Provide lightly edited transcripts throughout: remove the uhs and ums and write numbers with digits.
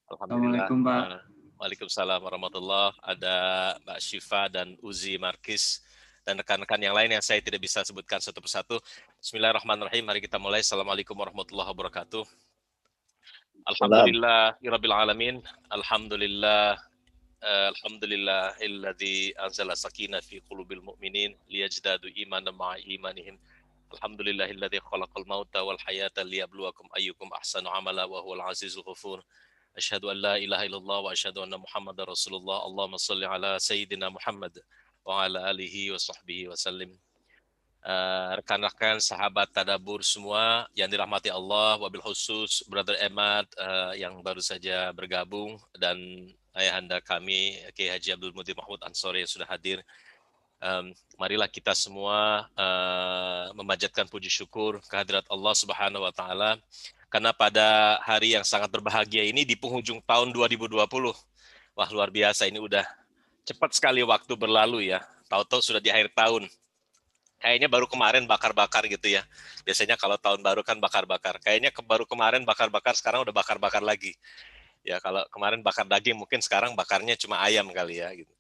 Alhamdulillah. Assalamualaikum Pak. Waalaikumsalam warahmatullahi. Ada Mbak Syifa dan Uzi Markis dan rekan-rekan yang lain yang saya tidak bisa sebutkan satu persatu. Bismillahirrahmanirrahim. Mari kita mulai. Assalamualaikum warahmatullahi wabarakatuh. Alhamdulillahirabbil alamin. Alhamdulillahilladzi anzala sakinah fi qulubil mu'minin liyajdadu imanan ma'a imanihim. Alhamdulillahilladzi khalaqal mauta wal hayata liyabluwakum ayyukum ahsanu amala wa huwal azizul ghafur. Asyhadu an la ilaha illallah wa asyhadu anna Muhammadar Rasulullah. Allahumma shalli ala sayyidina Muhammad wa ala alihi wa sahbihi wasallim. Rekan-rekan sahabat Tadabur semua yang dirahmati Allah, wabil khusus Brother Emad yang baru saja bergabung dan ayahanda kami Kiai Haji Abdul Muti Mahmud Ansori yang sudah hadir. Marilah kita semua memanjatkan puji syukur kehadirat Allah Subhanahu wa taala karena pada hari yang sangat berbahagia ini di penghujung tahun 2020. Wah, luar biasa, ini udah cepat sekali waktu berlalu ya. Tahu-tahu sudah di akhir tahun. Kayaknya baru kemarin bakar-bakar gitu ya. Biasanya kalau tahun baru kan bakar-bakar. Kayaknya baru kemarin bakar-bakar, sekarang udah bakar-bakar lagi. Ya, kalau kemarin bakar daging, mungkin sekarang bakarnya cuma ayam kali ya. Gitu.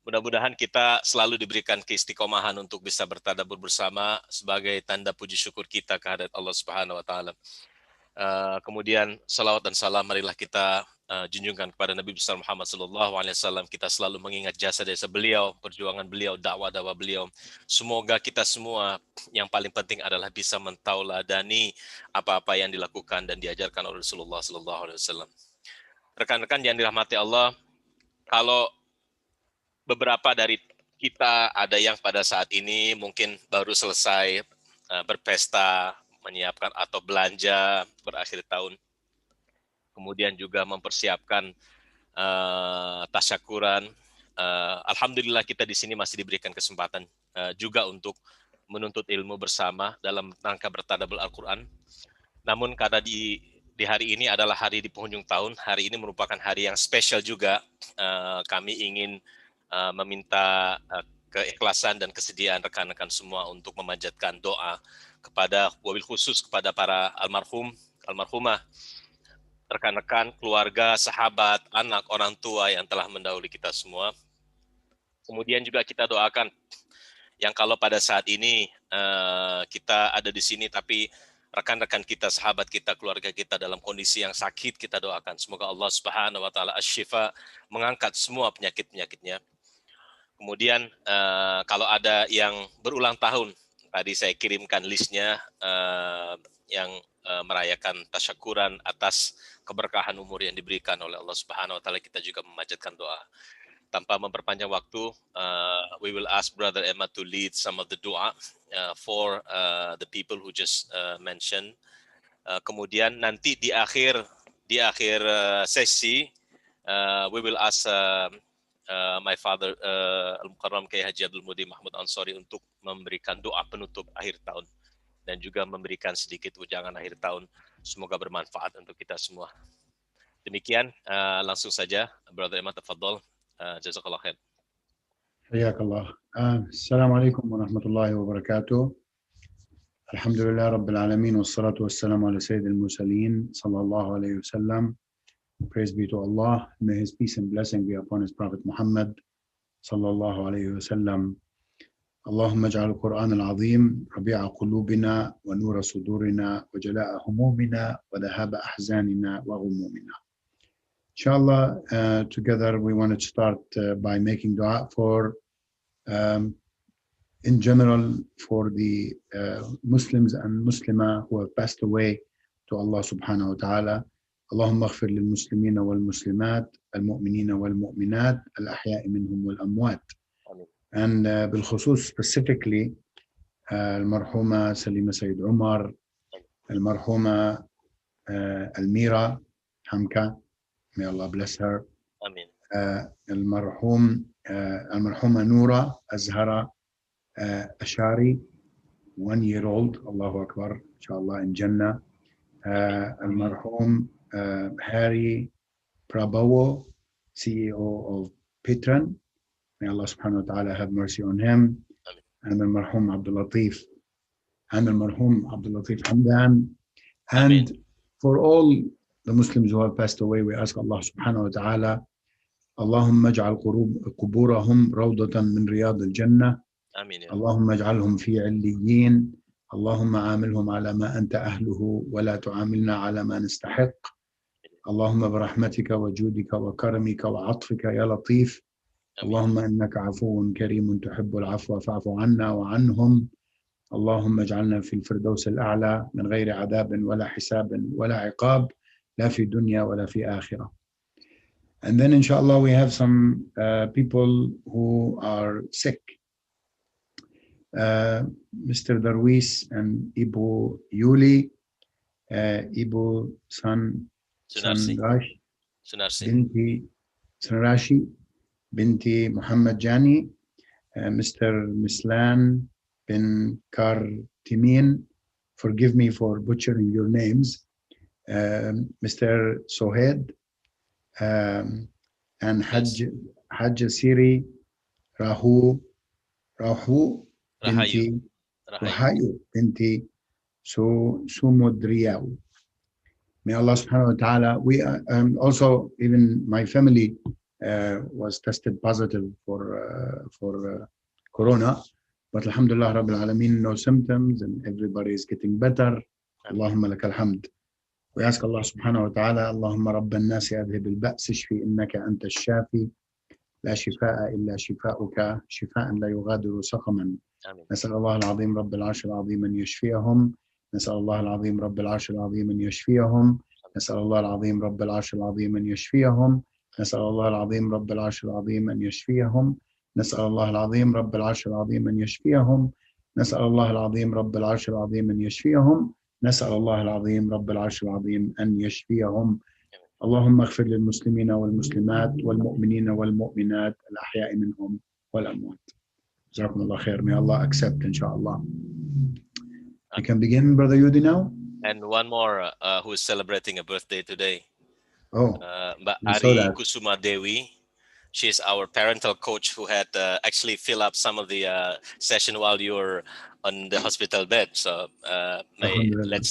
Mudah-mudahan kita selalu diberikan keistiqomahan untuk bisa bertadabur bersama sebagai tanda puji syukur kita kehadirat Allah Subhanahu wa taala. Kemudian salawat dan salam marilah kita junjungkan kepada Nabi besar Muhammad sallallahu alaihi wasallam. Kita selalu mengingat jasa-jasa beliau, perjuangan beliau, dakwah-dakwah beliau. Semoga kita semua yang paling penting adalah bisa mentauladani apa-apa yang dilakukan dan diajarkan oleh Rasulullah sallallahu alaihi wasallam. Rekan-rekan yang dirahmati Allah, kalau beberapa dari kita ada yang pada saat ini mungkin baru selesai berpesta, menyiapkan atau belanja berakhir tahun, kemudian juga mempersiapkan tasyakuran. Alhamdulillah kita di sini masih diberikan kesempatan juga untuk menuntut ilmu bersama dalam rangka bertadabbur Al-Quran. Namun karena di hari ini adalah hari di penghujung tahun, hari ini merupakan hari yang spesial juga. Kami ingin meminta keikhlasan dan kesediaan rekan-rekan semua untuk memanjatkan doa kepada wabil khusus kepada para almarhumah, rekan-rekan, keluarga, sahabat, anak, orang tua yang telah mendahului kita semua. Kemudian juga kita doakan yang kalau pada saat ini kita ada di sini tapi rekan-rekan kita, sahabat kita, keluarga kita dalam kondisi yang sakit, kita doakan semoga Allah Subhanahu wa taala asy-syifa mengangkat semua penyakit-penyakitnya. Kemudian kalau ada yang berulang tahun, tadi saya kirimkan listnya yang merayakan tasyakuran atas keberkahan umur yang diberikan oleh Allah Subhanahu wa taala, kita juga memanjatkan doa. Tanpa memperpanjang waktu, we will ask Brother Emma to lead some of the dua for the people who just mentioned. Kemudian nanti di akhir sesi, we will ask my father Al-Mukarram Kiai Haji Abdul Muti Mahmud Ansori untuk memberikan doa penutup akhir tahun dan juga memberikan sedikit ujangan akhir tahun. Semoga bermanfaat untuk kita semua. Demikian, langsung saja Brother Emma, tafadhol. Jazakallah khair. Hayakallah. Assalamualaikum warahmatullahi wabarakatuh. Alhamdulillah Rabbil Alamin wassalatu wassalamu ala Sayyidil Mursaleen sallallahu alayhi wasallam. Praise be to Allah. May His peace and blessing be upon His Prophet Muhammad sallallahu alayhi wasallam. اللهم اجعل القرآن العظيم ربيع قلوبنا ونور صدورنا وجلاء همومنا وذهاب أحزاننا وغمومنا. Inshallah, together we want to start by making dua for, in general, for the Muslims and Muslimah who have passed away to Allah subhanahu wa ta'ala. اللهم اغفر للمسلمين والمسلمات المؤمنين والمؤمنات الأحياء منهم والأموات. And بالخصوص specifically المرحومة سليمة سيد عمر, المرحومة الميرا حمكة, may Allah bless her. Amin. المرحومة نورة أزهرة أشاري, 1 year old, Allahu Akbar, inshallah, in Jannah. المرحوم Harry Prabowo, CEO of Petran, may Allah subhanahu wa ta'ala have mercy on him. And المرحوم Abdul Latif, and المرحوم Abdul Latif Hamdan, and for all the Muslims who have passed away, we ask Allah subhanahu wa ta'ala, اللهم اجعل قبورهم روضة من رياض الجنة. آمين يا رب. اللهم اجعلهم في عليين. اللهم عاملهم على ما أنت أهله ولا تعاملنا على ما نستحق. اللهم برحمتك وجودك وكرمك وعطفك يا لطيف. اللهم إنك عفو كريم تحب العفو فاعف عنا وعنهم. اللهم اجعلنا في الفردوس الأعلى من غير عذاب ولا حساب ولا عقاب لا في دنيا ولا في آخرة. And then inshallah we have some people who are sick. Mr. Darwis and Ibu Yuli, Ibu Sanrashi, Binti Muhammad Jani, Mr. Mislan bin Kartimin, forgive me for butchering your names, Mr. Sohed, and Hajj Siri Rahayu Binti Sumudriyaw. May Allah subhanahu wa ta'ala, we also, even my family was tested positive for corona, but alhamdulillah rabbil alameen, no symptoms and everybody is getting better. Allahumma lakal hamd. We ask Allah subhanahu wa ta'ala, Allahumma rabban nasi adhib al-ba's ishfi innaka anta ash-shafi la shifaa illa shifauka shifaan la yughadiru saqaman. نسأل الله العظيم رب العرش العظيم أن يشفيهم. نسأل الله العظيم رب العرش العظيم أن يشفيهم. نسأل الله العظيم رب العرش العظيم أن يشفيهم. نسأل الله العظيم رب العرش العظيم أن يشفيهم. نسأل الله العظيم رب العرش العظيم أن يشفيهم. نسأل الله العظيم رب العرش العظيم أن يشفيهم. نسأل الله العظيم رب العرش العظيم أن يشفيهم. اللهم اغفر للمسلمين والمسلمات والمؤمنين والمؤمنات الأحياء منهم والأموات. جزاكم الله خير. May Allah accept, inshallah. We can begin, Brother Yudi, now. And one more who is celebrating a birthday today. Oh, Mbak Ari Kusuma Dewi. She is our parental coach who had actually filled up some of the session while you were on the hospital bed. So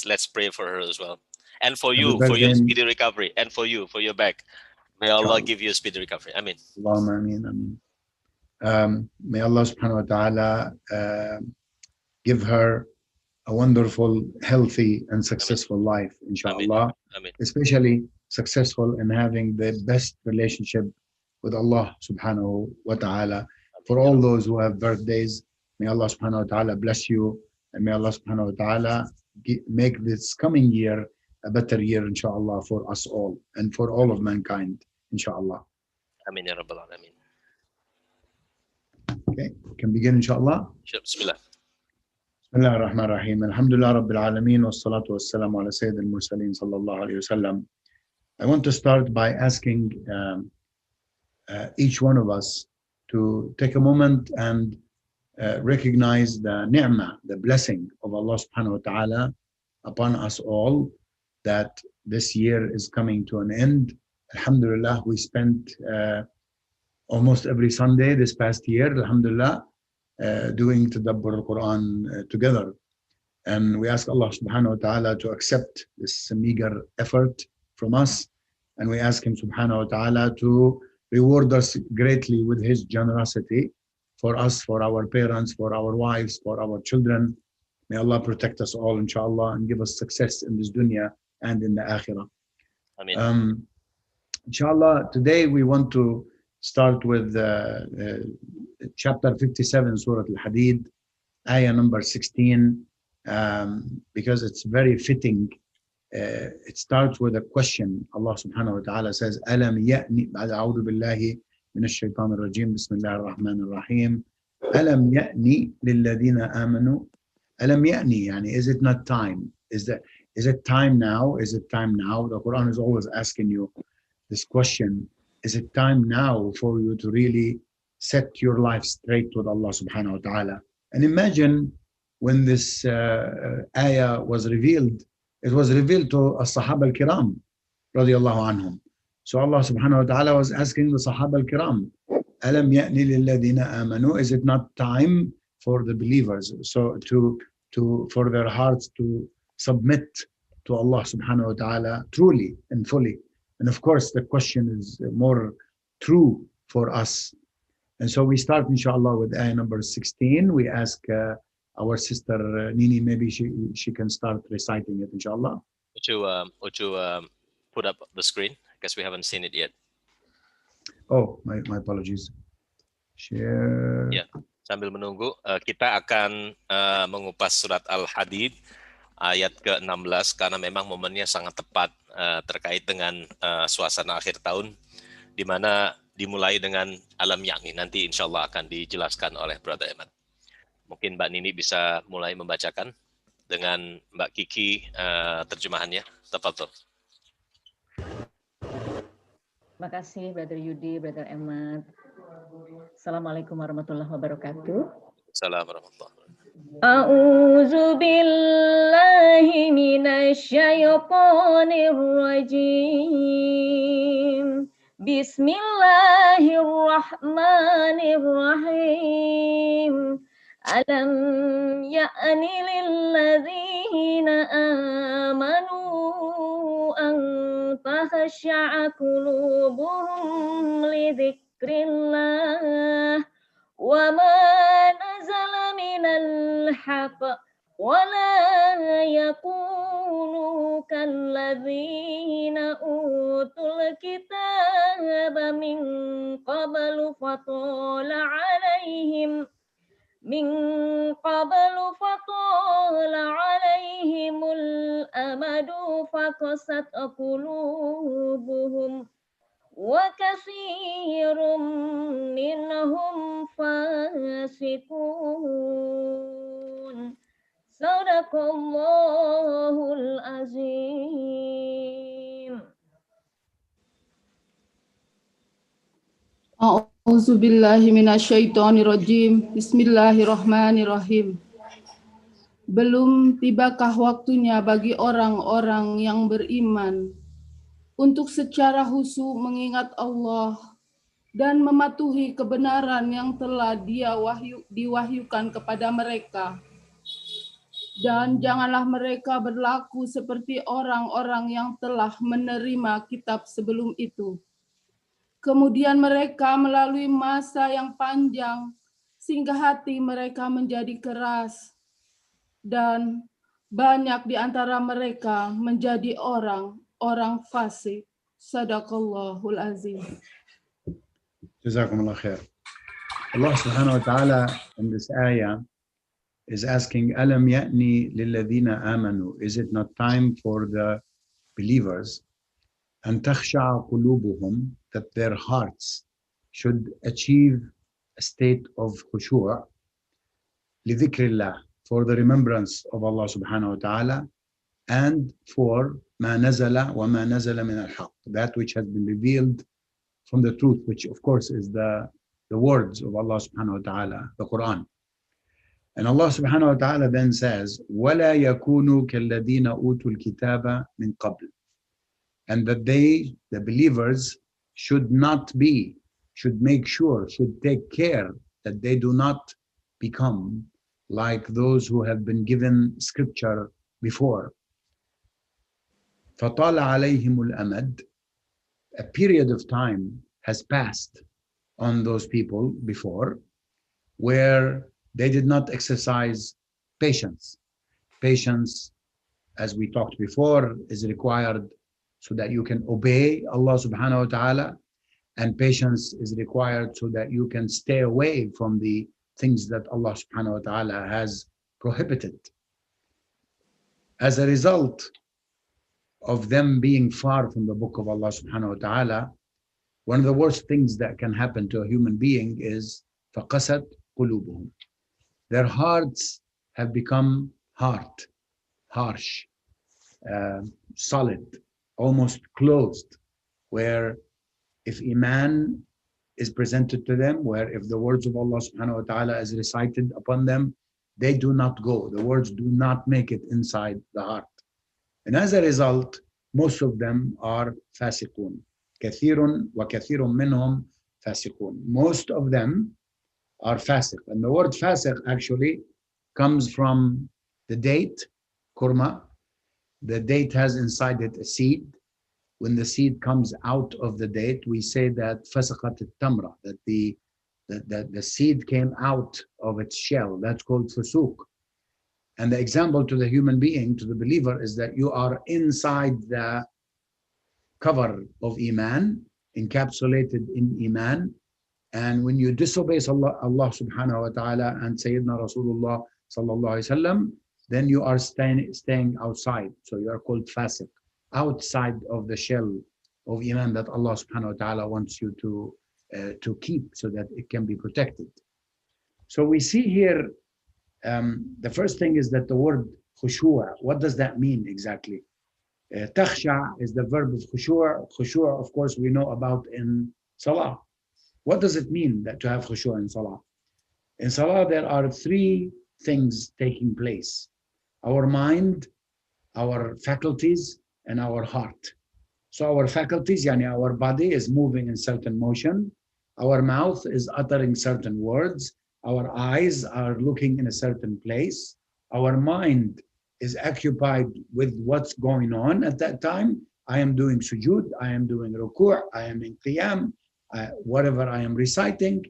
let's pray for her as well, and for you, for your speedy recovery, and for you, for your back. May Allah give you a speedy recovery. Amin. Allahumma ameen, ameen. May Allah subhanahu wa ta'ala give her a wonderful, healthy and successful life, inshallah. Amin. Especially successful in having the best relationship with Allah subhanahu wa ta'ala. For all those who have birthdays, may Allah subhanahu wa ta'ala bless you, and may Allah subhanahu wa ta'ala make this coming year a better year, inshallah, for us all and for all of mankind, inshallah. Amin ya Rabbal Alamin. Okay, can begin, inshallah. Sure, Bismillah. Bismillah ar-Rahman ar-Rahim. Alhamdulillah Rabbil Alameen wa salatu wa salamu ala Sayyid al-Mursaleen sallallahu alayhi wa sallam. I want to start by asking each one of us to take a moment and recognize the ni'mah, the blessing of Allah subhanahu wa ta'ala upon us all, that this year is coming to an end. Alhamdulillah, we spent almost every Sunday this past year, alhamdulillah, doing Tadabbur al-Quran together. And we ask Allah subhanahu wa ta'ala to accept this meager effort from us. And we ask Him subhanahu wa ta'ala to reward us greatly with His generosity for us, for our parents, for our wives, for our children. May Allah protect us all, inshallah, and give us success in this dunya and in the akhirah. Ameen. Inshallah, today we want to start with chapter 57, Surah Al-Hadid, ayah number 16, because it's very fitting. It starts with a question. Allah subhanahu wa ta'ala says, Alam ya'ni, a'udhu billahi minash shaitan ar-rajim, bismillah ar-Rahman ar-Rahim. Alam ya'ni lilladhina amanu. Alam ya'ni, yani, is it not time? Is it time now? Is it time now? The Quran is always asking you this question. Is it time now for you to really set your life straight with Allah subhanahu wa ta'ala? And imagine when this ayah was revealed, it was revealed to as-Sahaba al-Kiram, radiyallahu anhum. So Allah subhanahu wa ta'ala was asking the Sahaba al-Kiram, Alam ya'ni lilladhina amanu, is it not time for the believers, so for their hearts to submit to Allah subhanahu wa ta'ala truly and fully. And of course, the question is more true for us. And so we start, inshallah, with ayah number 16. We ask our sister Nini, maybe she can start reciting it, inshallah. Would you put up the screen? Because we haven't seen it yet. Oh, my apologies. Share. Ya, sambil menunggu, kita akan mengupas surat Al-Hadid ayat ke-16 karena memang momennya sangat tepat terkait dengan suasana akhir tahun, di mana dimulai dengan alam yakni. Nanti insya Allah akan dijelaskan oleh Brother Ahmad. Mungkin Mbak Nini bisa mulai membacakan dengan Mbak Kiki terjemahannya. Tafadhol. Terima kasih Brother Yudi, Brother Ahmad. Assalamualaikum warahmatullahi wabarakatuh. Assalamualaikum warahmatullahi wabarakatuh. A'udzu billahi minasyaitonir rajim. Bismillahirrahmanirrahim. Alam ya'ni lilladzina amanu an tahsya'a qulubuhum lidzikrillah wa ma nazala minal haqq wa la yakunu kalladzina utul kitaba min qablu fatala alaihim alaihimul amadu faqasat qulubuhum wa katsirum minhum fasiqun. Sadaqallahul azim. A'udzu billahi minasyaitonir rajim. Bismillahirrahmanirrahim. Belum tibakah waktunya bagi orang-orang yang beriman untuk secara khusyuk mengingat Allah dan mematuhi kebenaran yang telah diwahyukan kepada mereka. Dan janganlah mereka berlaku seperti orang-orang yang telah menerima kitab sebelum itu. Kemudian mereka melalui masa yang panjang sehingga hati mereka menjadi keras dan banyak di antara mereka menjadi orang fasik. Sadaqallahul azim. Jazakumullah khair. Allah subhanahu wa ta'ala in this ayah is asking, Alam ya'ni lilladhina amanu. Is it not time for the believers and takhsha'a qulubuhum, that their hearts should achieve a state of khushu' lidhikrillah, for the remembrance of Allah subhanahu wa ta'ala, and for ma nazala wa ma nazala min al-haq, that which has been revealed from the truth, which of course is the words of Allah subhanahu wa ta'ala, the Quran. And Allah subhanahu wa ta'ala then says, وَلَا يَكُونُوا كَالَّذِينَ أُوتُوا الْكِتَابَ مِنْ قَبْلِ, and that they, the believers, should make sure, should take care that they do not become like those who have been given scripture before. فَطَالَ عَلَيْهِمُ الْأَمَدُ, a period of time has passed on those people before where they did not exercise patience. Patience, as we talked before, is required so that you can obey Allah subhanahu wa ta'ala, and patience is required so that you can stay away from the things that Allah subhanahu wa ta'ala has prohibited. As a result of them being far from the book of Allah subhanahu wa ta'ala, one of the worst things that can happen to a human being is فَقَسَتْ قُلُوبُهُمْ. Their hearts have become hard, harsh, solid, almost closed, where if Iman is presented to them, where if the words of Allah subhanahu wa ta'ala is recited upon them, they do not go. The words do not make it inside the heart. And as a result, most of them are fasiqun. Kathirun wa kathirun minhum fasiqun. Most of them are fasiq. And the word fasiq actually comes from the date, kurma, the date has inside it a seed. When the seed comes out of the date, we say that fasaqat al-tamra, that the seed came out of its shell. That's called fusuq. And the example to the human being, to the believer, is that you are inside the cover of Iman, encapsulated in Iman. And when you disobey Allah subhanahu wa ta'ala and Sayyidina Rasulullah sallallahu alayhi wasallam, then you are staying outside. So you are called fasiq, outside of the shell of Iman that Allah subhanahu wa ta'ala wants you to keep so that it can be protected. So we see here, the first thing is that the word khushu', what does that mean exactly? Takhsha is the verb of khushu'. Khushu', of course, we know about in salah. What does it mean that to have khushu' in salah? In salah, there are three things taking place: our mind, our faculties, and our heart. So our faculties, yani our body, is moving in certain motion. Our mouth is uttering certain words. Our eyes are looking in a certain place. Our mind is occupied with what's going on at that time. I am doing sujood, I am doing ruku', I am in qiyam, whatever I am reciting.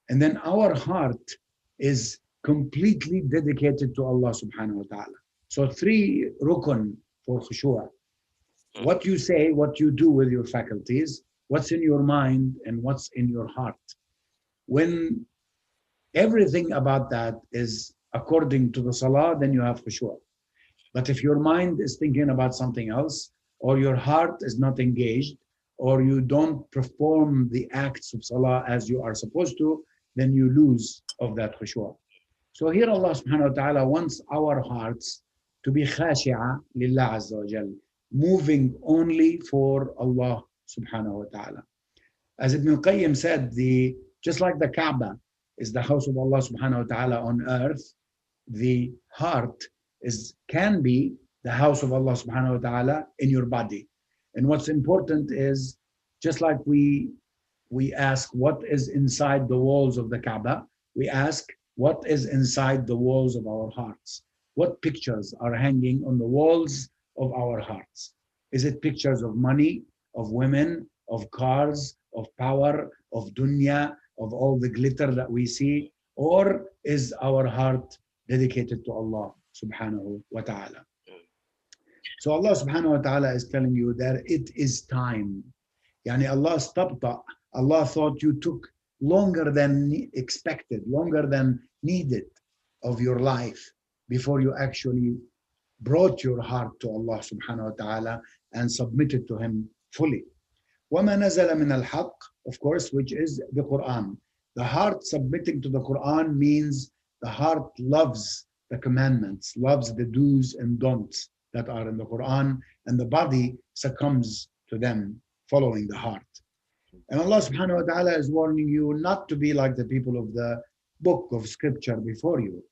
And then our heart is completely dedicated to Allah subhanahu wa ta'ala. So three rukun for khushu'. What you say, what you do with your faculties, what's in your mind, and what's in your heart. When everything about that is according to the salah, then you have khushu'. But if your mind is thinking about something else, or your heart is not engaged, or you don't perform the acts of salah as you are supposed to, then you lose of that khushu'. So here Allah subhanahu wa ta'ala wants our hearts to be khashi'a lillah azza wa jal, moving only for Allah subhanahu wa ta'ala. As Ibn Qayyim said, just like the Kaaba is the house of Allah subhanahu wa ta'ala on earth, the heart can be the house of Allah subhanahu wa ta'ala in your body. And what's important is, just like we ask what is inside the walls of the Kaaba, we ask what is inside the walls of our hearts. What pictures are hanging on the walls of our hearts? Is it pictures of money, of women, of cars, of power, of dunya, of all the glitter that we see? Or is our heart dedicated to Allah subhanahu wa ta'ala? So Allah subhanahu wa ta'ala is telling you that it is time. Yani Allah stabta. Allah thought you took longer than expected, longer than needed of your life before you actually brought your heart to Allah subhanahu wa ta'ala and submitted to Him fully. وَمَا نَزَلَ مِنَ الْحَقِّ, of course, which is the Quran. The heart submitting to the Quran means the heart loves the commandments, loves the do's and don'ts that are in the Quran, and the body succumbs to them, following the heart. And Allah subhanahu wa ta'ala is warning you not to be like the people of the book of scripture before you.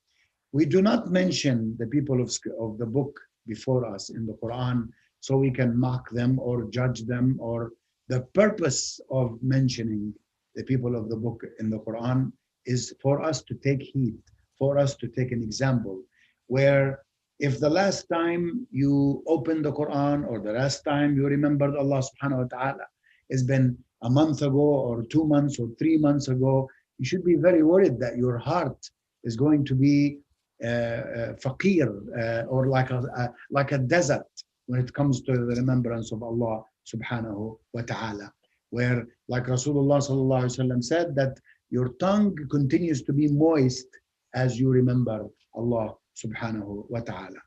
We do not mention the people of the book before us in the Quran so we can mock them or judge them, or the purpose of mentioning the people of the book in the Quran is for us to take heed, for us to take an example, where if the last time you opened the Quran or the last time you remembered Allah subhanahu wa ta'ala has been a month ago or 2 months or 3 months ago, you should be very worried that your heart is going to be faqir or like a desert when it comes to the remembrance of Allah subhanahu wa ta'ala, where, like Rasulullah sallallahu alaihi wasallam said, that your tongue continues to be moist as you remember Allah subhanahu wa ta'ala.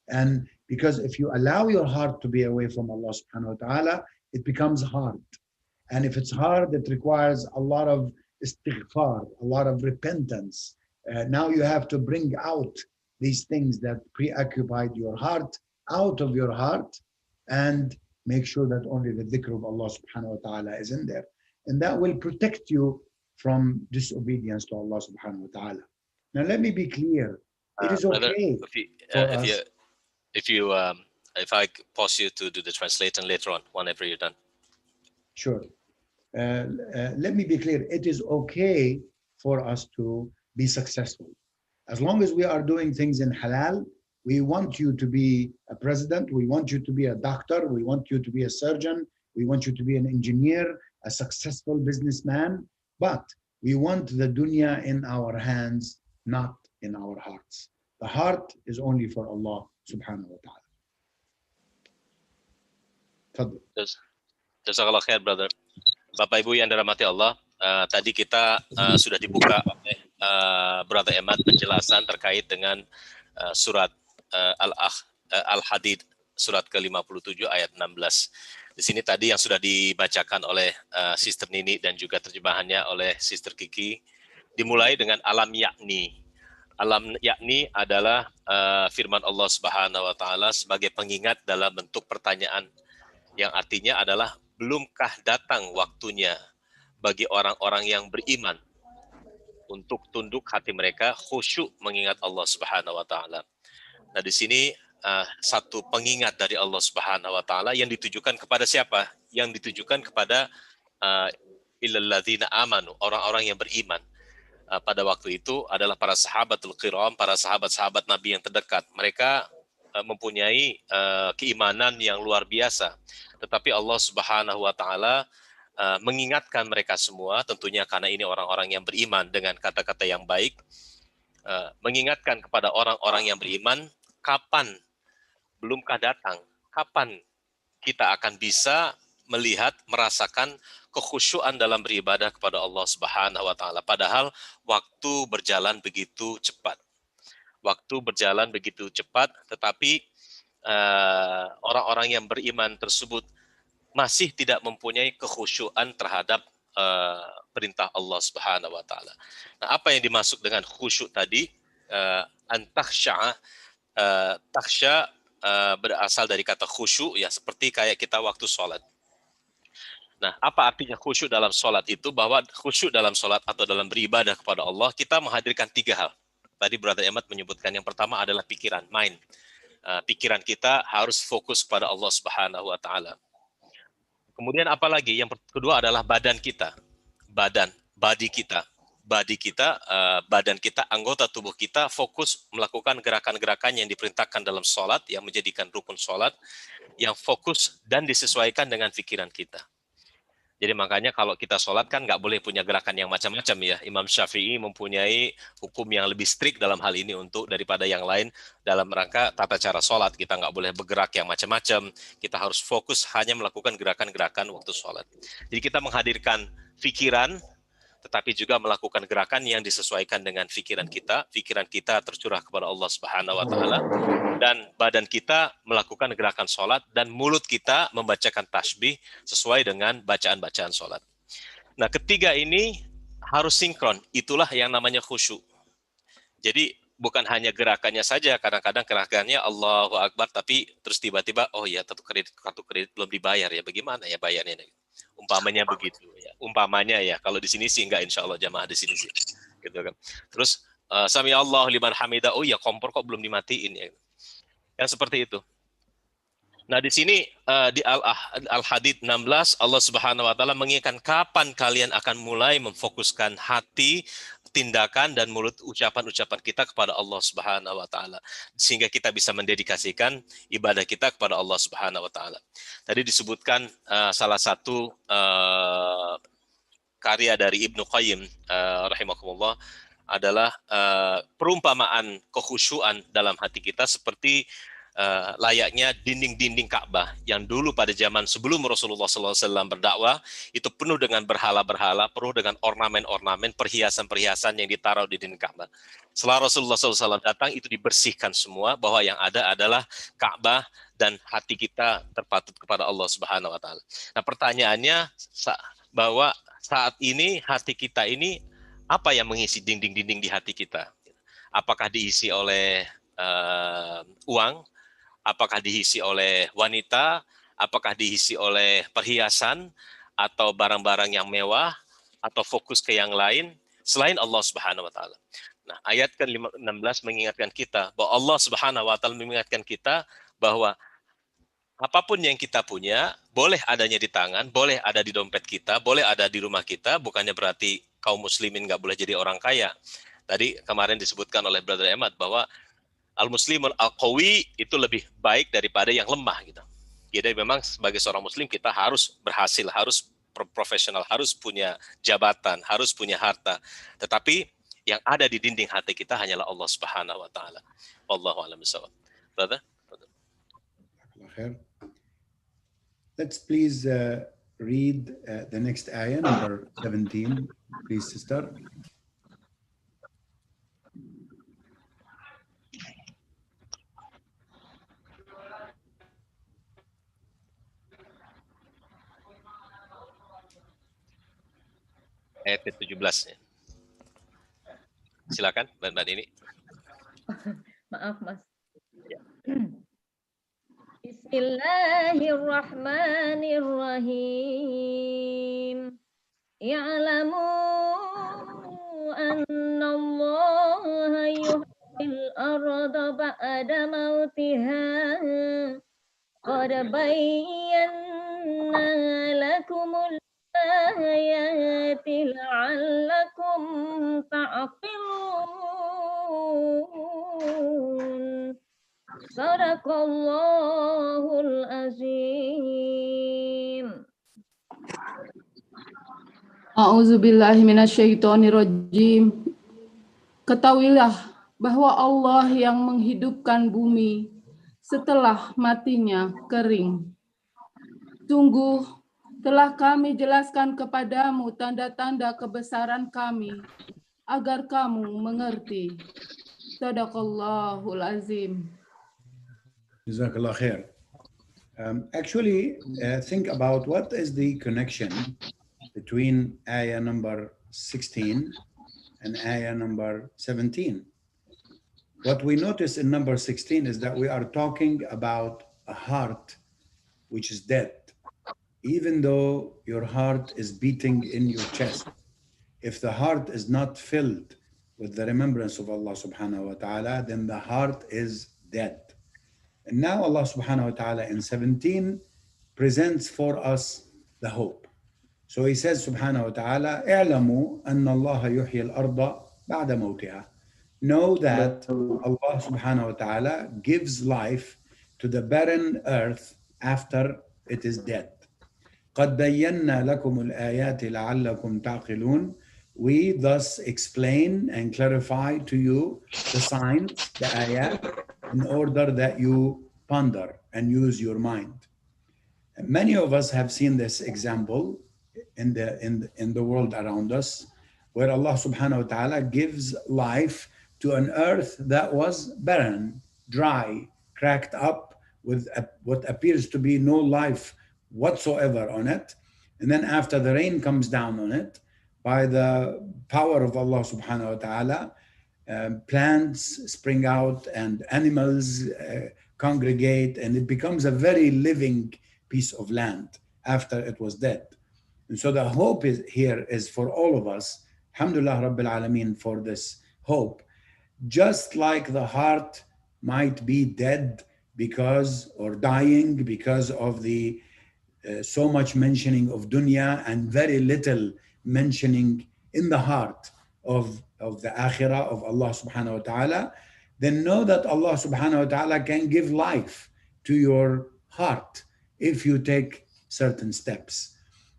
And because if you allow your heart to be away from Allah subhanahu wa ta'ala, it becomes hard. And if it's hard, it requires a lot of istighfar, a lot of repentance. Now you have to bring out these things that preoccupied your heart out of your heart and make sure that only the dhikr of Allah subhanahu wa ta'ala is in there. And that will protect you from disobedience to Allah subhanahu wa ta'ala. Now let me be clear. It is okay. If I pause you to do the translation later on, whenever you're done. Sure. Let me be clear. It is okay for us to be successful. As long as we are doing things in halal, We want you to be a president. We want you to be a doctor. We want you to be a surgeon. We want you to be an engineer, a successful businessman. But we want the dunya in our hands, not in our hearts. The heart is only for Allah subhanahu wa ta'ala. Fadl. Jazakallah khair, brother. Bapak Ibu yang dirahmati Allah, tadi kita sudah dibuka oleh Brother Emad penjelasan terkait dengan surat Al-Hadid, surat ke-57 ayat 16. Di sini tadi yang sudah dibacakan oleh Sister Nini dan juga terjemahannya oleh Sister Kiki, dimulai dengan alam yakni. Alam yakni adalah firman Allah Subhanahu wa taala sebagai pengingat dalam bentuk pertanyaan, yang artinya adalah belumkah datang waktunya bagi orang-orang yang beriman untuk tunduk hati mereka khusyuk mengingat Allah Subhanahu wa taala. Nah, di sini satu pengingat dari Allah Subhanahu wa taala yang ditujukan kepada siapa? Yang ditujukan kepada illal ladzina amanu, orang-orang yang beriman. Pada waktu itu adalah para sahabatul kiram, para sahabat-sahabat Nabi yang terdekat. Mereka mempunyai keimanan yang luar biasa. Tetapi Allah Subhanahu wa taala mengingatkan mereka semua, tentunya karena ini orang-orang yang beriman dengan kata-kata yang baik, mengingatkan kepada orang-orang yang beriman, kapan, belumkah datang, kapan kita akan bisa melihat, merasakan kekhusyuan dalam beribadah kepada Allah Subhanahu wa taala. Padahal waktu berjalan begitu cepat. Waktu berjalan begitu cepat, tetapi orang-orang yang beriman tersebut masih tidak mempunyai kekhusyuan terhadap perintah Allah Subhanahu wa taala. Nah, apa yang dimaksud dengan khusyuk tadi? Takhsha berasal dari kata khusyuk, ya, seperti kayak kita waktu sholat. Nah, apa artinya khusyuk dalam sholat itu? Bahwa khusyuk dalam sholat atau dalam beribadah kepada Allah, kita menghadirkan 3 hal. Tadi Brother Emad menyebutkan yang pertama adalah pikiran, mind. Pikiran kita harus fokus kepada Allah Subhanahu wa taala. Kemudian apa lagi? Yang kedua adalah badan kita. Body kita. Badan kita, anggota tubuh kita fokus melakukan gerakan-gerakan yang diperintahkan dalam sholat, yang menjadikan rukun sholat, yang fokus dan disesuaikan dengan pikiran kita. Jadi makanya kalau kita sholat kan nggak boleh punya gerakan yang macam-macam ya. Imam Syafi'i mempunyai hukum yang lebih strict dalam hal ini untuk daripada yang lain dalam rangka tata cara sholat. Kita nggak boleh bergerak yang macam-macam. Kita harus fokus hanya melakukan gerakan-gerakan waktu sholat. Jadi kita menghadirkan pikiran, tetapi juga melakukan gerakan yang disesuaikan dengan pikiran kita. Pikiran kita tercurah kepada Allah Subhanahu wa taala, dan badan kita melakukan gerakan sholat, dan mulut kita membacakan tasbih sesuai dengan bacaan-bacaan sholat. Nah, ketiga ini harus sinkron. Itulah yang namanya khusyuk. Jadi bukan hanya gerakannya saja, kadang-kadang gerakannya Allahu Akbar, tapi terus tiba-tiba, oh ya, kartu kredit belum dibayar ya, bagaimana ya bayarnya? Umpamanya begitu ya. Umpamanya ya, kalau di sini sih enggak, insya Allah jamaah di sini sih, gitu kan. Terus sami Allahu liman hamidah, oh ya kompor kok belum dimatiin ya. Yang seperti itu. Nah, di sini di Al-Hadid 16 Allah Subhanahu wa taala mengingatkan kapan kalian akan mulai memfokuskan hati, tindakan dan mulut, ucapan-ucapan kita kepada Allah Subhanahu wa taala, sehingga kita bisa mendedikasikan ibadah kita kepada Allah Subhanahu wa taala. Tadi disebutkan salah satu karya dari Ibnu Qayyim rahimahullah adalah perumpamaan kekhusyuan dalam hati kita seperti layaknya dinding-dinding Ka'bah yang dulu pada zaman sebelum Rasulullah SAW berdakwah itu penuh dengan berhala-berhala, penuh dengan ornamen-ornamen, perhiasan-perhiasan yang ditaruh di dinding Ka'bah. Setelah Rasulullah SAW datang, itu dibersihkan semua, bahwa yang ada adalah Ka'bah dan hati kita terpatut kepada Allah Subhanahu wa taala. Nah, pertanyaannya bahwa saat ini hati kita ini apa yang mengisi dinding-dinding di hati kita? Apakah diisi oleh uang? Apakah diisi oleh wanita? Apakah diisi oleh perhiasan atau barang-barang yang mewah, atau fokus ke yang lain selain Allah Subhanahu wa taala? Nah, ayat ke-16 mengingatkan kita bahwa Allah Subhanahu wa taala mengingatkan kita bahwa apapun yang kita punya, boleh adanya di tangan, boleh ada di dompet kita, boleh ada di rumah kita, bukannya berarti kaum muslimin nggak boleh jadi orang kaya. Tadi kemarin disebutkan oleh Brother Emad bahwa Al-muslimul al-qawi itu lebih baik daripada yang lemah gitu. Jadi memang sebagai seorang muslim kita harus berhasil, harus profesional, harus punya jabatan, harus punya harta. Tetapi yang ada di dinding hati kita hanyalah Allah Subhanahu wa taala. Wallahu a'lam bishawab. Brother? Let's please read the next ayah, number 17. Please, sister. Ayat 17. Silakan, Mbak Nini. Maaf, Mas. Bismillahirrahmanirrahim. Ya'lamu anna Allah yuhyil arda ba'da mautiha. Qad bayyana lakumul ayati la'allakum ta'qilun. Sadaqallahul azim. A'udzubillahi minasyaitonirrajim. Ketahuilah bahwa Allah yang menghidupkan bumi setelah matinya kering. Sungguh telah kami jelaskan kepadamu tanda-tanda kebesaran kami agar kamu mengerti. Sadaqallahul azim. Jazakallah khair. Actually, think about what is the connection between ayah number 16 and ayah number 17. What we notice in number 16 is that we are talking about a heart which is dead. Even though your heart is beating in your chest, if the heart is not filled with the remembrance of Allah subhanahu wa ta'ala, then the heart is dead. And now Allah subhanahu wa ta'ala in 17 presents for us the hope. So he says subhanahu wa ta'ala, اعلموا أن الله يحيي الأرض بعد موتها. Know that Allah subhanahu wa ta'ala gives life to the barren earth after it is dead. قد بينا لكم الآيات لعلكم تعقلون. We thus explain and clarify to you the signs, the ayat, in order that you ponder and use your mind. And many of us have seen this example in the world around us, where Allah subhanahu wa ta'ala gives life to an earth that was barren, dry, cracked up with what appears to be no life whatsoever on it. And then after the rain comes down on it, by the power of Allah subhanahu wa ta'ala, plants spring out and animals congregate, and it becomes a very living piece of land after it was dead. And so the hope here is for all of us, alhamdulillah rabbil alameen, for this hope. Just like the heart might be dead because, or dying because of the so much mentioning of dunya and very little mentioning in the heart of the akhirah of Allah subhanahu wa ta'ala, then know that Allah subhanahu wa ta'ala can give life to your heart if you take certain steps.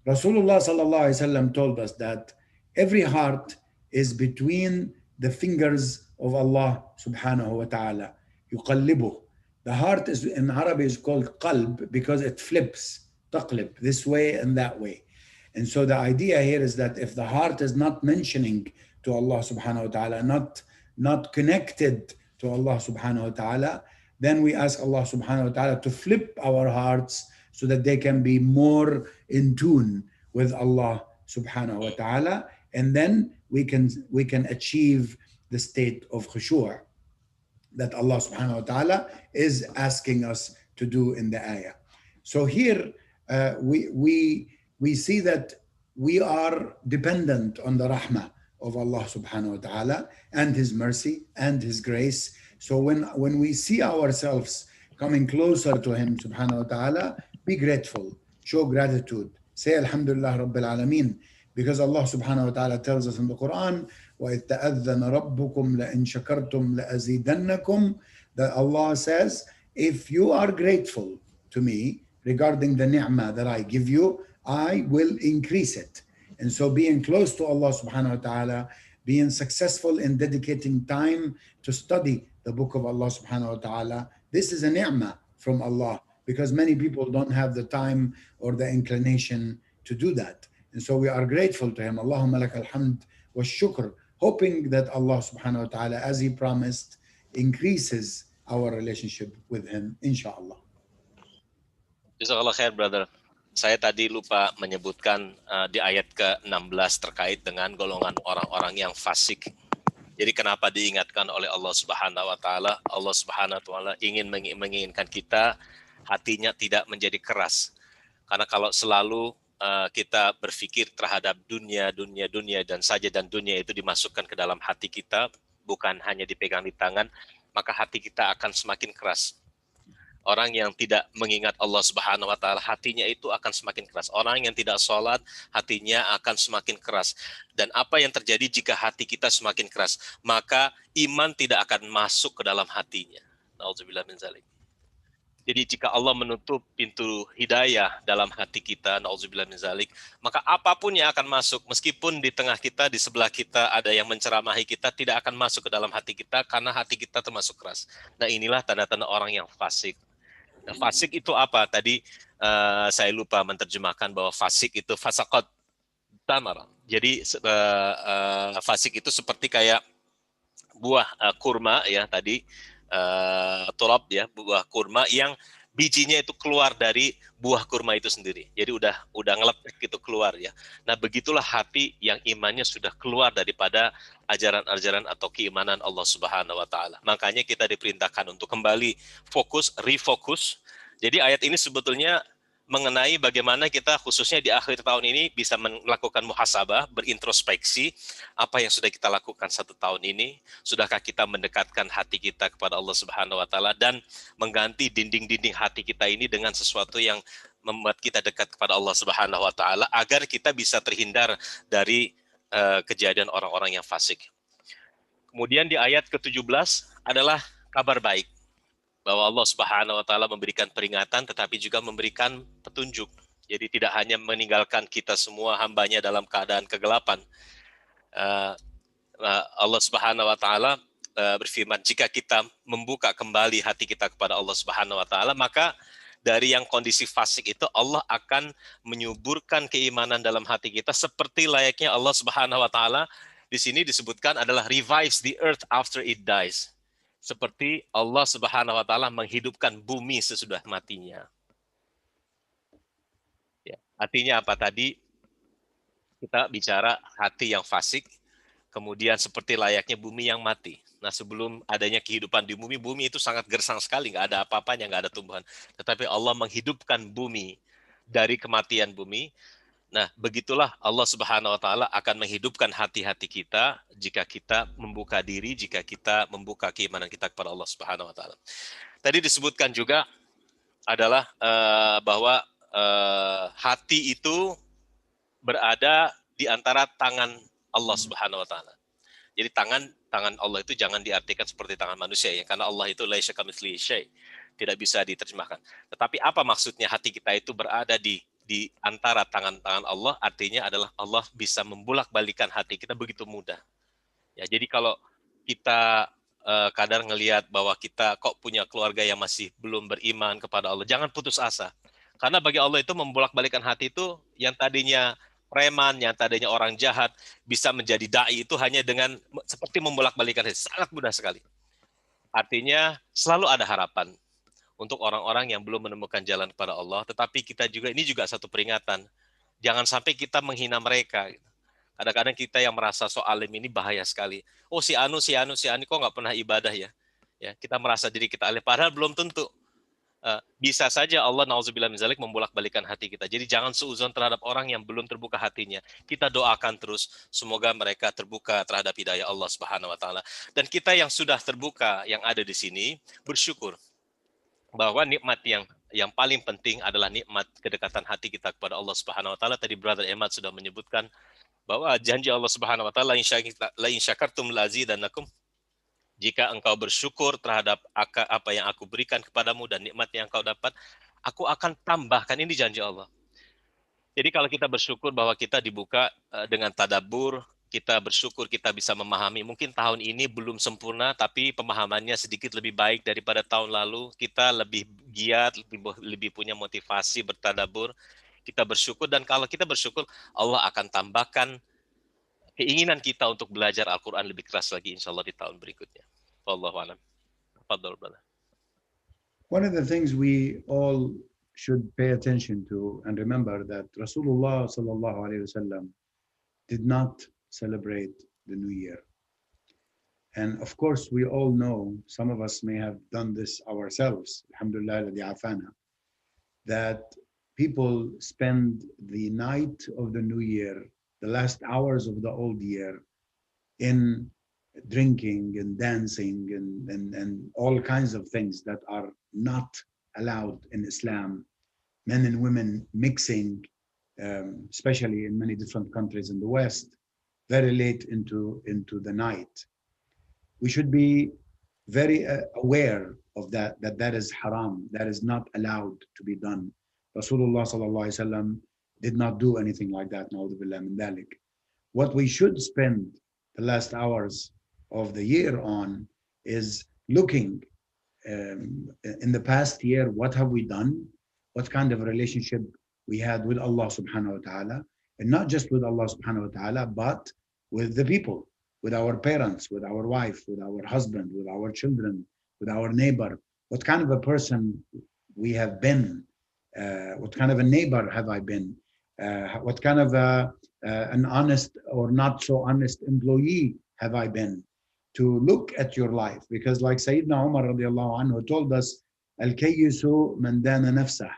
Rasulullah sallallahu alaihi wasallam told us that every heart is between the fingers of Allah subhanahu wa ta'ala. يقلبه. The heart is in Arabic is called qalb because it flips, taqlib, this way and that way. And so the idea here is that if the heart is not mentioning to Allah subhanahu wa ta'ala, not connected to Allah subhanahu wa ta'ala, then we ask Allah subhanahu wa ta'ala to flip our hearts so that they can be more in tune with Allah subhanahu wa ta'ala, and then we can achieve the state of khushu' that Allah subhanahu wa ta'ala is asking us to do in the ayah. So here we see that we are dependent on the rahmah of Allah subhanahu wa ta'ala and His mercy and His grace. So when we see ourselves coming closer to Him subhanahu wa ta'ala, be grateful, show gratitude, say Alhamdulillah Rabbil Alameen, because Allah subhanahu wa ta'ala tells us in the Quran, وَإِذْ تَأَذَّنَ رَبُّكُمْ لَإِنْ شَكَرْتُمْ لَأَزِيدَنَّكُمْ that Allah says, if you are grateful to me regarding the ni'mah that I give you, I will increase it. And so being close to Allah subhanahu wa ta'ala, being successful in dedicating time to study the book of Allah subhanahu wa ta'ala, this is a ni'mah from Allah, because many people don't have the time or the inclination to do that. And so we are grateful to him. Allahumma lakal hamd wa shukr, hoping that Allah subhanahu wa ta'ala, as he promised, increases our relationship with him, inshallah. Jazakallah khair, brother. Saya tadi lupa menyebutkan di ayat ke-16 terkait dengan golongan orang-orang yang fasik. Jadi kenapa diingatkan oleh Allah Subhanahu wa taala? Allah Subhanahu wa taala ingin menginginkan kita hatinya tidak menjadi keras. Karena kalau selalu kita berpikir terhadap dunia dan dunia itu dimasukkan ke dalam hati kita, bukan hanya dipegang di tangan, maka hati kita akan semakin keras. Orang yang tidak mengingat Allah Subhanahu wa taala, hatinya itu akan semakin keras. Orang yang tidak sholat, hatinya akan semakin keras. Dan apa yang terjadi jika hati kita semakin keras? Maka iman tidak akan masuk ke dalam hatinya. Nauzubillah min dzalik. Jadi jika Allah menutup pintu hidayah dalam hati kita, nauzubillah min dzalik, maka apapun yang akan masuk, meskipun di tengah kita, di sebelah kita ada yang menceramahi kita, tidak akan masuk ke dalam hati kita karena hati kita termasuk keras. Nah, inilah tanda-tanda orang yang fasik. Nah, fasik itu apa? Tadi saya lupa menerjemahkan bahwa fasik itu fasaqat tamar. Jadi fasik itu seperti kayak buah kurma ya tadi, turab ya, buah kurma yang bijinya itu keluar dari buah kurma itu sendiri. Jadi udah ngeletek gitu keluar ya. Nah, begitulah hati yang imannya sudah keluar daripada ajaran-ajaran atau keimanan Allah Subhanahu wa taala. Makanya kita diperintahkan untuk kembali refocus. Jadi ayat ini sebetulnya mengenai bagaimana kita khususnya di akhir tahun ini bisa melakukan muhasabah, berintrospeksi apa yang sudah kita lakukan 1 tahun ini, sudahkah kita mendekatkan hati kita kepada Allah Subhanahu wa taala dan mengganti dinding-dinding hati kita ini dengan sesuatu yang membuat kita dekat kepada Allah Subhanahu wa taala agar kita bisa terhindar dari kejadian orang-orang yang fasik. Kemudian di ayat ke-17 adalah kabar baik, bahwa Allah Subhanahu wa taala memberikan peringatan tetapi juga memberikan petunjuk. Jadi tidak hanya meninggalkan kita semua hambanya dalam keadaan kegelapan. Allah Subhanahu wa taala berfirman, jika kita membuka kembali hati kita kepada Allah Subhanahu wa taala, maka dari yang kondisi fasik itu Allah akan menyuburkan keimanan dalam hati kita seperti layaknya Allah Subhanahu wa taala di sini disebutkan adalah revives the earth after it dies. Seperti Allah Subhanahu wa taala menghidupkan bumi sesudah matinya. Ya, artinya apa tadi? Kita bicara hati yang fasik, kemudian seperti layaknya bumi yang mati. Nah, sebelum adanya kehidupan di bumi, bumi itu sangat gersang sekali, nggak ada apa-apanya, nggak ada tumbuhan. Tetapi Allah menghidupkan bumi dari kematian bumi. Nah, begitulah Allah Subhanahu wa taala akan menghidupkan hati-hati kita jika kita membuka diri, jika kita membuka keimanan kita kepada Allah Subhanahu wa taala. Tadi disebutkan juga adalah bahwa hati itu berada di antara tangan Allah Subhanahu wa taala. Jadi tangan Allah itu jangan diartikan seperti tangan manusia ya, karena Allah itu laisa kamitslihi syai', tidak bisa diterjemahkan. Tetapi apa maksudnya hati kita itu berada di antara tangan-tangan Allah, artinya adalah Allah bisa membulak-balikan hati kita begitu mudah. Ya, jadi kalau kita kadang ngelihat bahwa kita kok punya keluarga yang masih belum beriman kepada Allah, jangan putus asa. Karena bagi Allah itu membulak-balikan hati itu yang tadinya preman, yang tadinya orang jahat, bisa menjadi dai itu hanya dengan seperti membulak-balikan hati, sangat mudah sekali. Artinya selalu ada harapan untuk orang-orang yang belum menemukan jalan kepada Allah, tetapi kita juga, ini juga satu peringatan, jangan sampai kita menghina mereka. Kadang-kadang kita yang merasa so alim ini bahaya sekali. Oh si Anu kok nggak pernah ibadah ya? Ya, kita merasa diri kita alim, padahal belum tentu. Bisa saja Allah na'udzubillah min dzalik membolak-balikan hati kita. Jadi jangan suudzon terhadap orang yang belum terbuka hatinya. Kita doakan terus semoga mereka terbuka terhadap hidayah Allah Subhanahu wa taala. Dan kita yang sudah terbuka, yang ada di sini, bersyukur bahwa nikmat yang paling penting adalah nikmat kedekatan hati kita kepada Allah Subhanahu wa taala. Tadi Brother Emad sudah menyebutkan bahwa janji Allah Subhanahu wa taala la in syakartum la azidannakum. Jika engkau bersyukur terhadap apa yang aku berikan kepadamu dan nikmat yang engkau dapat, aku akan tambahkan. Ini janji Allah. Jadi kalau kita bersyukur bahwa kita dibuka dengan tadabbur, kita bersyukur kita bisa memahami. Mungkin tahun ini belum sempurna, tapi pemahamannya sedikit lebih baik daripada tahun lalu. Kita lebih giat, lebih punya motivasi bertadabbur. Kita bersyukur, dan kalau kita bersyukur, Allah akan tambahkan keinginan kita untuk belajar Al-Quran lebih keras lagi, insya Allah di tahun berikutnya. Wallahu a'lam. Tafadhal, brother. One of the things we all should pay attention to and remember that Rasulullah sallallahu alaihi wasallam did not celebrate the New Year. And of course, we all know, some of us may have done this ourselves, alhamdulillah, alladhi afana, that people spend the night of the New Year, the last hours of the old year, in drinking and dancing and all kinds of things that are not allowed in Islam. Men and women mixing, especially in many different countries in the West, very late into the night. We should be very aware of that is haram, that is not allowed to be done. Rasulullah sallallahu alaihi wasallam did not do anything like that. Na'udhu billah min dhalik. What we should spend the last hours of the year on is looking in the past year, what have we done? What kind of relationship we had with Allah subhanahu wa ta'ala, and not just with Allah subhanahu wa ta'ala, but with the people, with our parents, with our wife, with our husband, with our children, with our neighbor. What kind of a person we have been? What kind of a neighbor have I been? What kind of an honest or not so honest employee have I been? To look at your life, because like Sayyidina Umar radiallahu anhu told us, Al-Kayyisu man dana nafsah.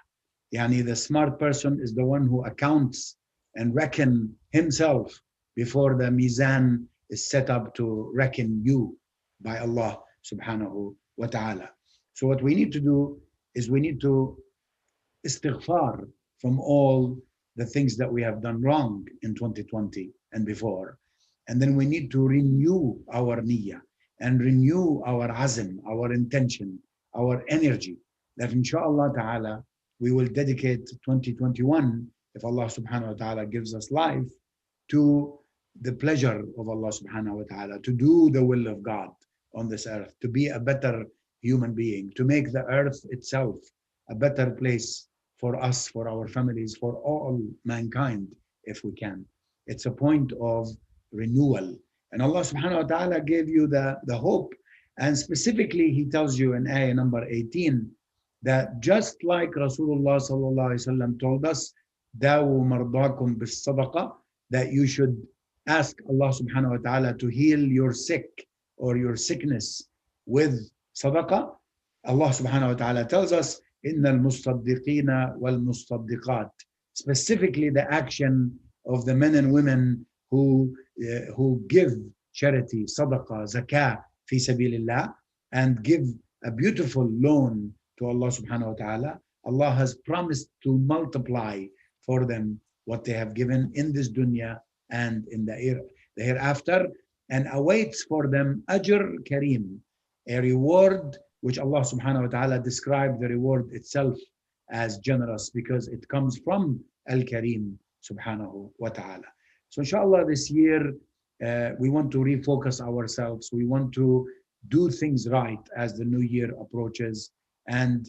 Yani the smart person is the one who accounts and reckon himself before the mizan is set up to reckon you by Allah subhanahu wa ta'ala. So what we need to do is we need to istighfar from all the things that we have done wrong in 2020 and before. And then we need to renew our niyyah and renew our azm, our intention, our energy, that inshallah ta'ala, we will dedicate 2021, if Allah subhanahu wa ta'ala gives us life, to the pleasure of Allah subhanahu wa ta'ala, to do the will of God on this earth, to be a better human being, to make the earth itself a better place for us, for our families, for all mankind, if we can. It's a point of renewal. And Allah subhanahu wa ta'ala gave you the hope. And specifically, He tells you in ayah number 18, that just like Rasulullah sallallahu alaihi wasallam told us, dawu mardakum bis sadaqa, that you should ask Allah subhanahu wa ta'ala to heal your sick or your sickness with sadaqah. Allah subhanahu wa ta'ala tells us, innal mustaddiqina wal mustaddiqat, specifically the action of the men and women who give charity, sadaqah, zakah, fi sabilillah, and give a beautiful loan to Allah subhanahu wa ta'ala. Allah has promised to multiply for them what they have given in this dunya and in the hereafter, and awaits for them ajr kareem, a reward which Allah subhanahu wa ta'ala described the reward itself as generous, because it comes from al-kareem subhanahu wa ta'ala. So inshallah this year, we want to refocus ourselves. We want to do things right as the new year approaches, and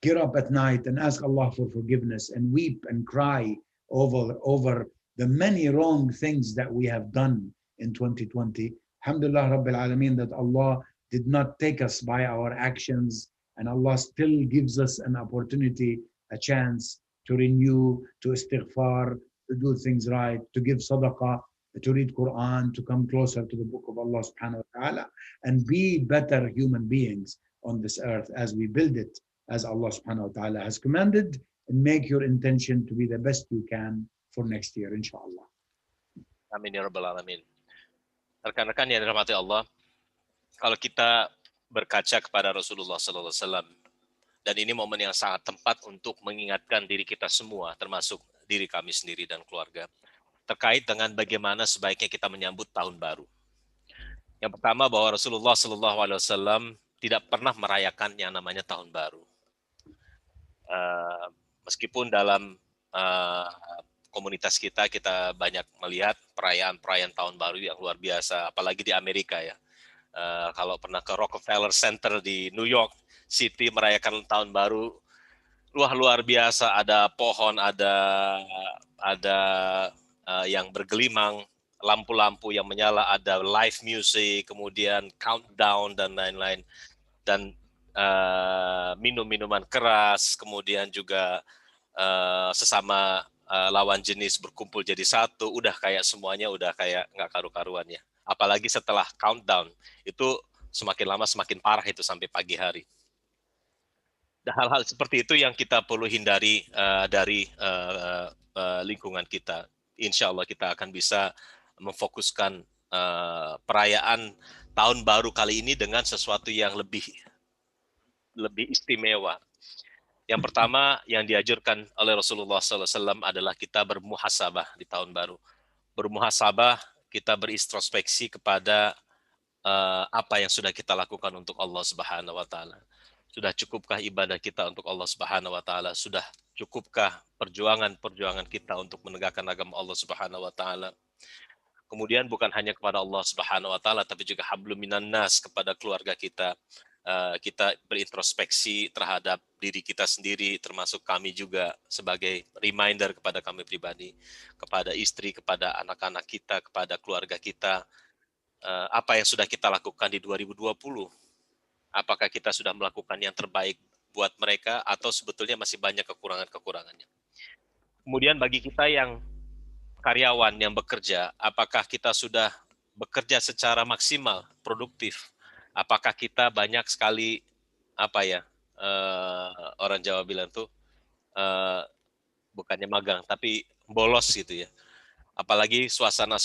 get up at night and ask Allah for forgiveness and weep and cry over the many wrong things that we have done in 2020. Alhamdulillah Rabbil Alameen, that Allah did not take us by our actions, and Allah still gives us an opportunity, a chance to renew, to istighfar, to do things right, to give sadaqah, to read Quran, to come closer to the book of Allah subhanahu wa ta'ala, and be better human beings on this earth as we build it, as Allah subhanahu wa ta'ala has commanded, and make your intention to be the best you can for next year, inshallah. Amin ya rabbal alamin. Rekan-rekan yang dirahmati Allah, kalau kita berkaca kepada Rasulullah sallallahu alaihi wasallam, dan ini momen yang sangat tepat untuk mengingatkan diri kita semua, termasuk diri kami sendiri dan keluarga, terkait dengan bagaimana sebaiknya kita menyambut tahun baru. Yang pertama bahwa Rasulullah SAW tidak pernah merayakan yang namanya tahun baru. Meskipun dalam komunitas kita banyak melihat perayaan tahun baru yang luar biasa, apalagi di Amerika ya. Kalau pernah ke Rockefeller Center di New York City merayakan tahun baru, luar biasa, ada pohon, ada yang bergelimang, lampu-lampu yang menyala, ada live music, kemudian countdown dan lain-lain, dan minum-minuman keras, kemudian juga sesama lawan jenis berkumpul jadi satu, udah kayak semuanya udah kayak nggak karu-karuan ya. Apalagi setelah countdown, itu semakin lama semakin parah itu sampai pagi hari. Hal-hal seperti itu yang kita perlu hindari dari lingkungan kita. Insya Allah kita akan bisa memfokuskan perayaan tahun baru kali ini dengan sesuatu yang lebih istimewa. Yang pertama yang diajarkan oleh Rasulullah SAW adalah kita bermuhasabah di tahun baru. Bermuhasabah, kita berintrospeksi kepada apa yang sudah kita lakukan untuk Allah Subhanahu wa taala. Sudah cukupkah ibadah kita untuk Allah Subhanahu wa taala? Sudah cukupkah perjuangan kita untuk menegakkan agama Allah Subhanahu wa taala? Kemudian bukan hanya kepada Allah Subhanahu wa taala tapi juga hablum minan nas, kepada keluarga kita. Kita berintrospeksi terhadap diri kita sendiri, termasuk kami juga sebagai reminder kepada kami pribadi, kepada istri, kepada anak-anak kita, kepada keluarga kita. Apa yang sudah kita lakukan di 2020? Apakah kita sudah melakukan yang terbaik buat mereka atau sebetulnya masih banyak kekurangannya? Kemudian bagi kita yang karyawan yang bekerja, apakah kita sudah bekerja secara maksimal, produktif? Apakah kita banyak sekali orang Jawa bilang tuh bukannya magang tapi bolos gitu ya. Apalagi suasana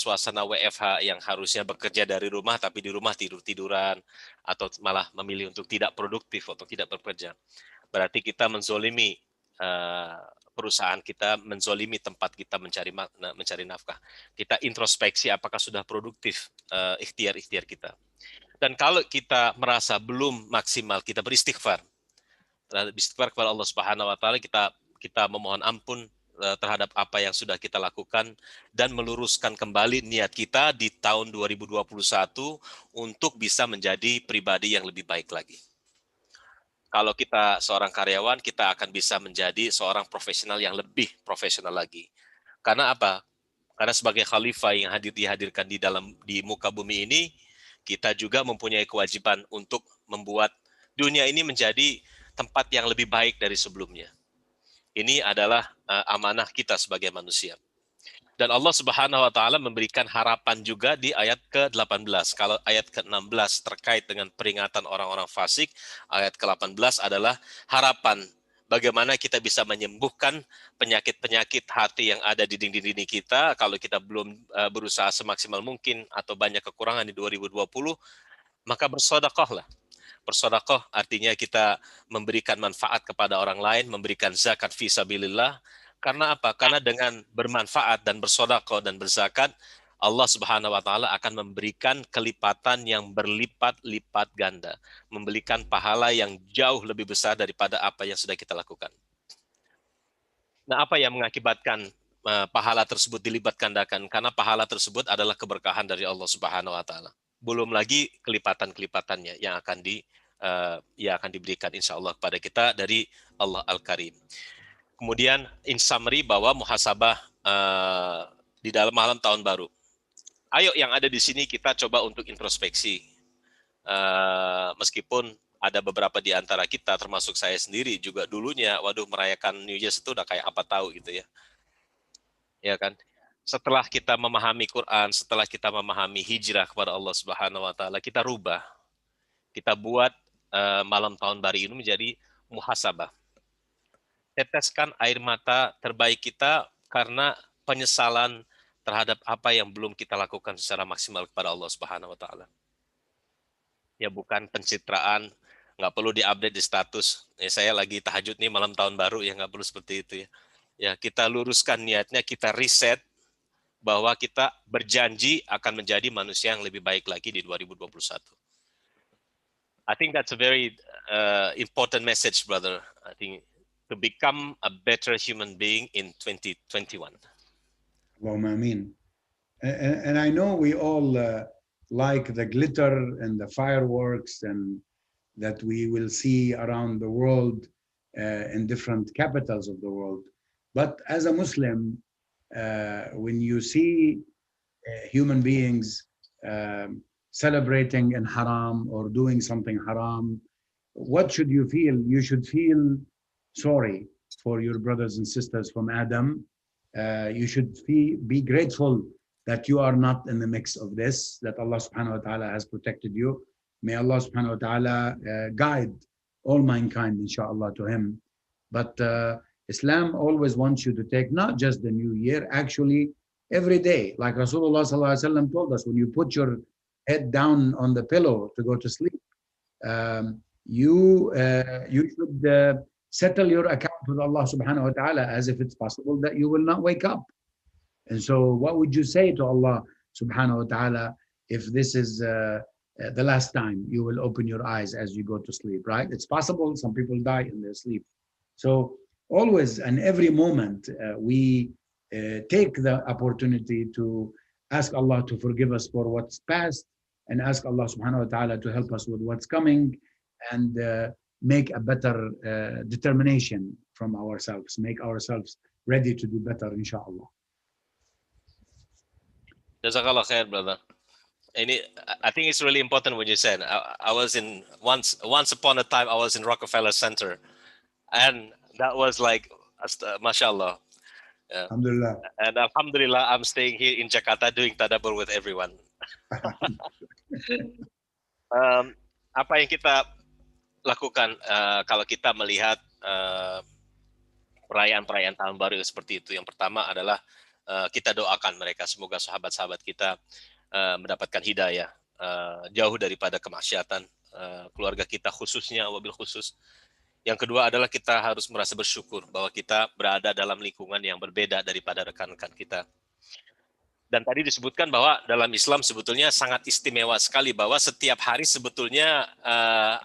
WFH yang harusnya bekerja dari rumah tapi di rumah tidur-tiduran atau malah memilih untuk tidak produktif atau tidak bekerja. Berarti kita menzolimi perusahaan kita, menzolimi tempat kita mencari nafkah. Kita introspeksi apakah sudah produktif ikhtiar kita. Dan kalau kita merasa belum maksimal, kita beristighfar. Beristighfar kepada Allah Subhanahu wa taala, kita memohon ampun terhadap apa yang sudah kita lakukan dan meluruskan kembali niat kita di tahun 2021 untuk bisa menjadi pribadi yang lebih baik lagi. Kalau kita seorang karyawan, kita akan bisa menjadi seorang profesional yang lebih profesional lagi. Karena apa? Karena sebagai khalifah yang dihadirkan di muka bumi ini, kita juga mempunyai kewajiban untuk membuat dunia ini menjadi tempat yang lebih baik dari sebelumnya. Ini adalah amanah kita sebagai manusia. Dan Allah Subhanahu wa taala memberikan harapan juga di ayat ke-18. Kalau ayat ke-16 terkait dengan peringatan orang-orang fasik, ayat ke-18 adalah harapan bagaimana kita bisa menyembuhkan penyakit-penyakit hati yang ada di dinding-dinding kita kalau kita belum berusaha semaksimal mungkin atau banyak kekurangan di 2020, maka bersedekahlah. Bersedekah artinya kita memberikan manfaat kepada orang lain, memberikan zakat fi sabilillah. Karena apa? Karena dengan bermanfaat dan bersedekah dan berzakat, Allah Subhanahu wa taala akan memberikan kelipatan yang berlipat-lipat ganda, memberikan pahala yang jauh lebih besar daripada apa yang sudah kita lakukan. Nah, apa yang mengakibatkan pahala tersebut dilipat gandakan? Karena pahala tersebut adalah keberkahan dari Allah Subhanahu wa taala. Belum lagi kelipatan-kelipatannya yang akan diberikan insya Allah kepada kita dari Allah Al-Karim. Kemudian in summary bahwa muhasabah di dalam malam tahun baru. Ayo yang ada di sini kita coba untuk introspeksi. Meskipun ada beberapa di antara kita, termasuk saya sendiri juga dulunya, merayakan New Year's itu udah kayak apa tahu gitu ya. Ya kan? Setelah kita memahami Quran, setelah kita memahami hijrah kepada Allah Subhanahu wa taala, kita rubah. Kita buat malam tahun baru ini menjadi muhasabah. Teteskan air mata terbaik kita karena penyesalan terhadap apa yang belum kita lakukan secara maksimal kepada Allah Subhanahu wa taala. Ya bukan pencitraan, nggak perlu diupdate di status. Ya, saya lagi tahajud nih malam tahun baru, ya nggak perlu seperti itu ya. Ya kita luruskan niatnya, kita reset bahwa kita berjanji akan menjadi manusia yang lebih baik lagi di 2021. I think that's a very important message, brother. I think to become a better human being in 2021. Allahumma ameen. And I know we all like the glitter and the fireworks and that we will see around the world in different capitals of the world. But as a Muslim, when you see human beings celebrating in haram or doing something haram, what should you feel? You should feel sorry for your brothers and sisters from Adam. You should be grateful that you are not in the mix of this, that Allah subhanahu wa ta'ala has protected you. May Allah subhanahu wa ta'ala guide all mankind, inshallah, to him. But Islam always wants you to take not just the new year, actually every day. Like Rasulullah sallallahu alaihi wasallam told us, when you put your head down on the pillow to go to sleep, you should settle your account with Allah subhanahu wa ta'ala as if it's possible that you will not wake up. And so what would you say to Allah subhanahu wa ta'ala if this is the last time you will open your eyes as you go to sleep, right? It's possible. Some people die in their sleep. So always and every moment we take the opportunity to ask Allah to forgive us for what's past and ask Allah subhanahu wa ta'ala to help us with what's coming and make a better determination from ourselves, make ourselves ready to do better, inshallah. Jazakallah khair, brother. And I think it's really important when you said, I was in, once upon a time, I was in Rockefeller Center. And that was like, mashallah. Alhamdulillah. And alhamdulillah, I'm staying here in Jakarta doing tadabbur with everyone. Apa yang kita lakukan kalau kita melihat perayaan-perayaan tahun baru seperti itu? Yang pertama adalah kita doakan mereka, semoga sahabat-sahabat kita mendapatkan hidayah, jauh daripada kemaksiatan, keluarga kita khususnya, wabil khusus. Yang kedua adalah kita harus merasa bersyukur bahwa kita berada dalam lingkungan yang berbeda daripada rekan-rekan kita. Dan tadi disebutkan bahwa dalam Islam sebetulnya sangat istimewa sekali bahwa setiap hari sebetulnya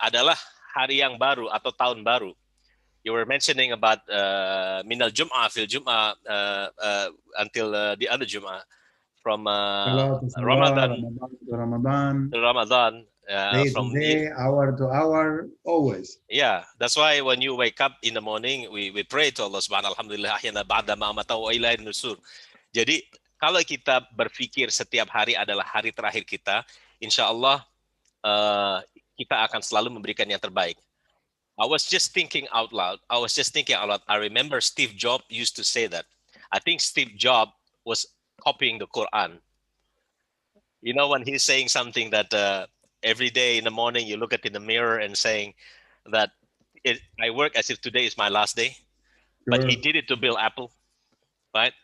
adalah hari yang baru atau tahun baru. You were mentioning about minal Jum'ah fil Jum'ah until the other Jum'ah from Ramadan to Ramadan. Day to day, hour to hour, always. Yeah, that's why when you wake up in the morning, we pray to Allah subhanahu alhamdulillah ahyana ba'da ma amata wa ilaihin nusur. Jadi kalau kita berpikir setiap hari adalah hari terakhir kita, insya Allah kita akan selalu memberikan yang terbaik. I was just thinking out loud. I remember Steve Jobs used to say that. I think Steve Jobs was copying the Quran. You know, when he's saying something that every day in the morning you look at in the mirror and saying that I work as if today is my last day. Sure. But he did it to build Apple, right?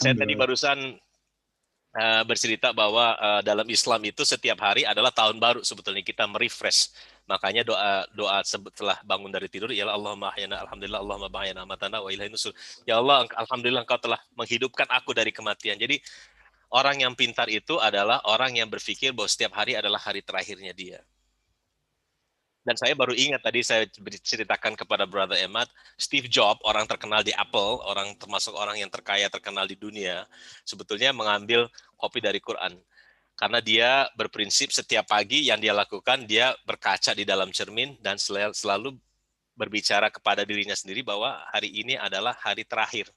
Saya tadi barusan bercerita bahwa dalam Islam itu setiap hari adalah tahun baru sebetulnya, kita merefresh. Makanya doa setelah bangun dari tidur ialah Allahumma ahyana alhamdulillah Allahumma bahyana amatana wa ilaihin nusur. Ya Allah, alhamdulillah Engkau telah menghidupkan aku dari kematian. Jadi orang yang pintar itu adalah orang yang berpikir bahwa setiap hari adalah hari terakhirnya dia. Dan saya baru ingat tadi saya ceritakan kepada Brother Emad, Steve Jobs, orang terkenal di Apple, termasuk orang yang terkaya terkenal di dunia, sebetulnya mengambil kopi dari Quran. Karena dia berprinsip setiap pagi yang dia lakukan, dia berkaca di dalam cermin dan selalu berbicara kepada dirinya sendiri bahwa hari ini adalah hari terakhir.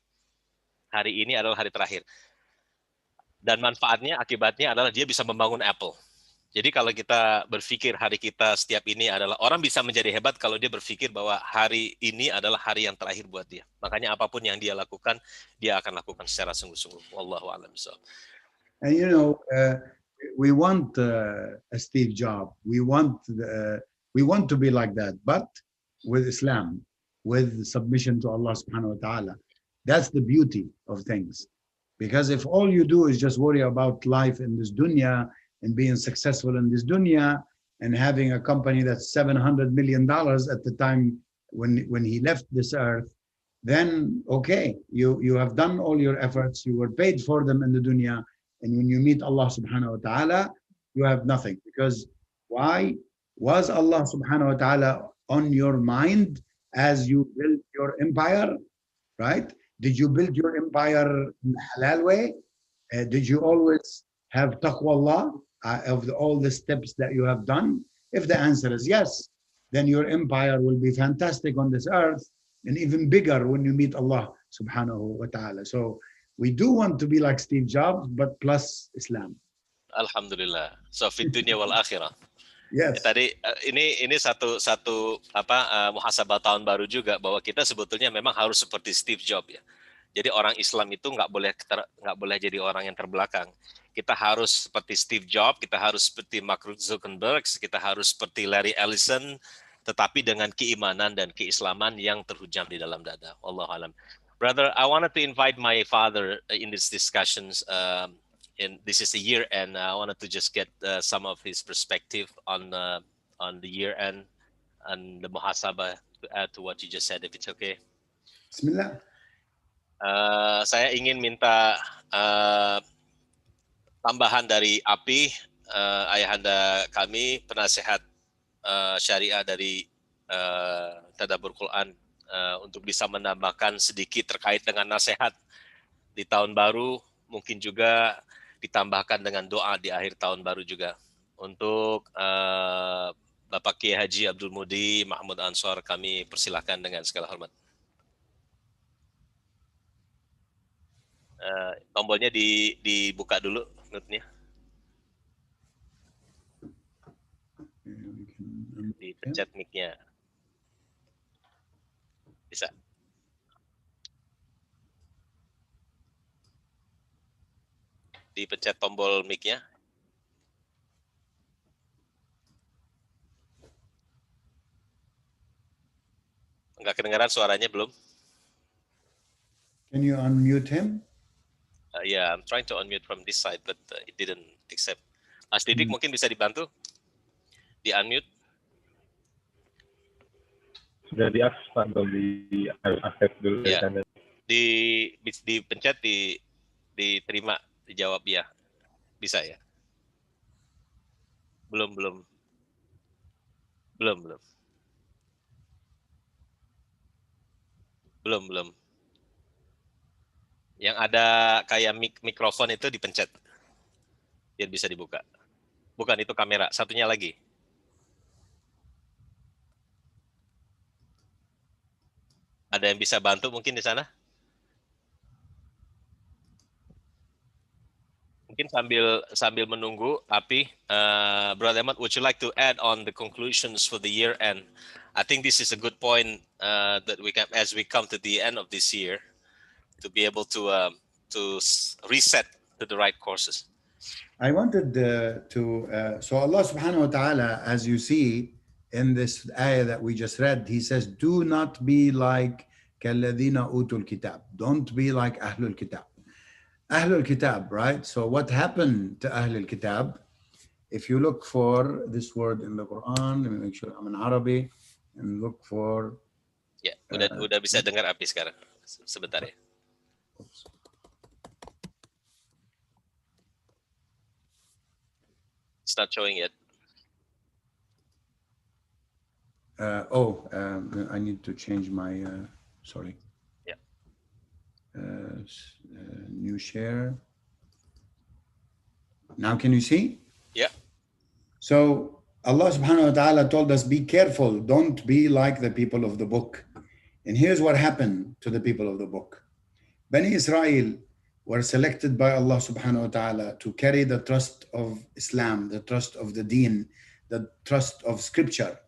Hari ini adalah hari terakhir. Dan manfaatnya, akibatnya adalah dia bisa membangun Apple. Jadi kalau kita berpikir hari kita setiap ini adalah, orang bisa menjadi hebat kalau dia berpikir bahwa hari ini adalah hari yang terakhir buat dia. Makanya apapun yang dia lakukan, dia akan lakukan secara sungguh-sungguh. Wallahu a'lam bishawab. And you know, we want a Steve Jobs. We want to be like that, but with Islam, with submission to Allah subhanahu wa ta'ala. That's the beauty of things. Because if all you do is just worry about life in this dunya and being successful in this dunya and having a company that's $700 million at the time when he left this earth, then okay, you have done all your efforts, you were paid for them in the dunya, and when you meet Allah subhanahu wa ta'ala, you have nothing. Because why? Was Allah subhanahu wa ta'ala on your mind as you built your empire, right? Did you build your empire in the halal way? Did you always have taqwa Allah of all the steps that you have done? If the answer is yes, then your empire will be fantastic on this earth and even bigger when you meet Allah subhanahu wa ta'ala. So we do want to be like Steve Jobs, but plus Islam. Alhamdulillah. So fit dunya wal akhirah. Yes. Ya, tadi ini satu muhasabah tahun baru juga, bahwa kita sebetulnya memang harus seperti Steve Jobs ya. Jadi orang Islam itu nggak boleh jadi orang yang terbelakang. Kita harus seperti Steve Jobs, kita harus seperti Mark Zuckerberg, kita harus seperti Larry Ellison, tetapi dengan keimanan dan keislaman yang terhujam di dalam dada. Wallahu alam. Brother, I wanted to invite my father in these discussions. And this is the year end. I wanted to just get some of his perspective on the year end and the muhasabah to add to what you just said, if it's okay. Bismillah. Saya ingin minta tambahan dari Api, ayahanda kami, penasehat syariah dari Tadabbur Quran, untuk bisa menambahkan sedikit terkait dengan nasihat di tahun baru, mungkin juga ditambahkan dengan doa di akhir tahun baru juga. Untuk Bapak Kiai Haji Abdul Mudi Mahmud Ansor, kami persilahkan dengan segala hormat. Tombolnya dibuka dulu, mute-nya. Dipencet mic-nya. Bisa. Dipencet tombol mic-nya. Enggak kedengaran suaranya belum? Can you unmute him? Yeah, I'm trying to unmute from this side, but it didn't accept. Mas Didik mungkin bisa dibantu? Di-unmute? Sudah di-accept atau di-accept dulu? Ya, dipencet, diterima, dijawab ya. Bisa ya? Belum. Yang ada kayak mikrofon itu dipencet. Biar bisa dibuka. Bukan, itu kamera. Satunya lagi. Ada yang bisa bantu mungkin di sana? Mungkin sambil menunggu, Api, Brother Ahmad, would you like to add on the conclusions for the year end? I think this is a good point that we can, as we come to the end of this year, to be able to reset to the right courses. I wanted so Allah subhanahu wa ta'ala, as you see in this ayah that we just read, he says, do not be like kalladhina utul kitab. Don't be like Ahlul Kitab. Ahlul Kitab, right? So what happened to Ahlul Kitab? If you look for this word in the Quran, let me make sure I'm in Arabic, and look for... Ya, udah bisa dengar Api sekarang. Sebentar ya. Oops. It's not showing yet. I need to change my, sorry. Yeah. New share. Now can you see? Yeah. So Allah subhanahu wa ta'ala told us, be careful, don't be like the people of the book. And here's what happened to the people of the book. Bani Israel were selected by Allah subhanahu wa ta'ala to carry the trust of Islam, the trust of the deen, the trust of scripture.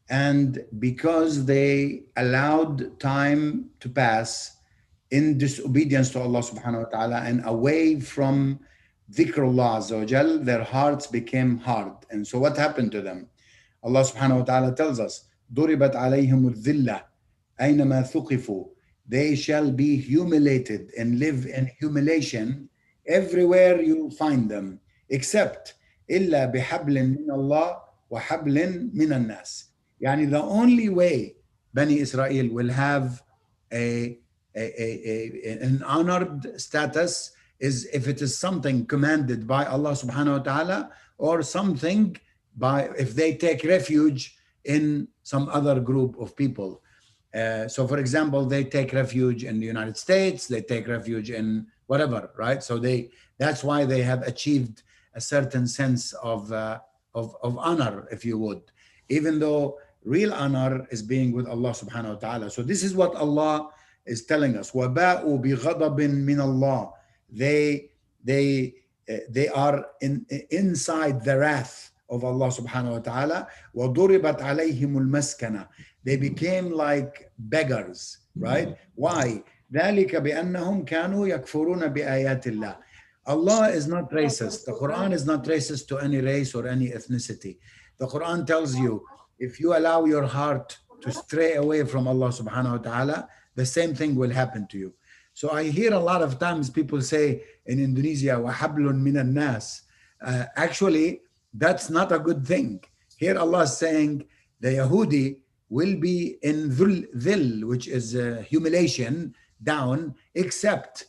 And because they allowed time to pass in disobedience to Allah subhanahu wa ta'ala and away from dhikrullah azza wa jal, their hearts became hard. And so what happened to them? Allah subhanahu wa ta'ala tells us, ضُرِبَتْ عَلَيْهِمُ الذِّلَّةِ أَيْنَمَا ثُقِفُوا. They shall be humiliated and live in humiliation everywhere you find them, except إِلَّا بِحَبْلٍ مِّنَ اللَّهِ وَحَبْلٍ مِّنَ النَّاسِ. Yani the only way Bani Israel will have an honored status is if it is something commanded by Allah subhanahu wa ta'ala, or something by if they take refuge in some other group of people. So for example, they take refuge in the United States, they take refuge in whatever, right? So that's why they have achieved a certain sense of honor, if you would, even though real honor is being with Allah subhanahu wa ta'ala. So this is what Allah is telling us. وَبَاءُوا بِغَضَبٍ مِّنَ اللَّهِ. They are inside the wrath of Allah subhanahu wa ta'ala. وَضُرِبَتْ عَلَيْهِمُ الْمَسْكَنَةِ. They became like beggars, right? Why? ذَلِكَ بِأَنَّهُمْ كَانُوا يَكْفُرُونَ بِآيَاتِ اللَّهِ. Allah is not racist. The Quran is not racist to any race or any ethnicity. The Quran tells you, if you allow your heart to stray away from Allah subhanahu wa ta'ala, the same thing will happen to you. So I hear a lot of times people say in Indonesia, وَحَبْلٌ مِنَ النَّاسِ. Actually, that's not a good thing. Here Allah is saying the Yahudi will be in dhil, which is humiliation, down, except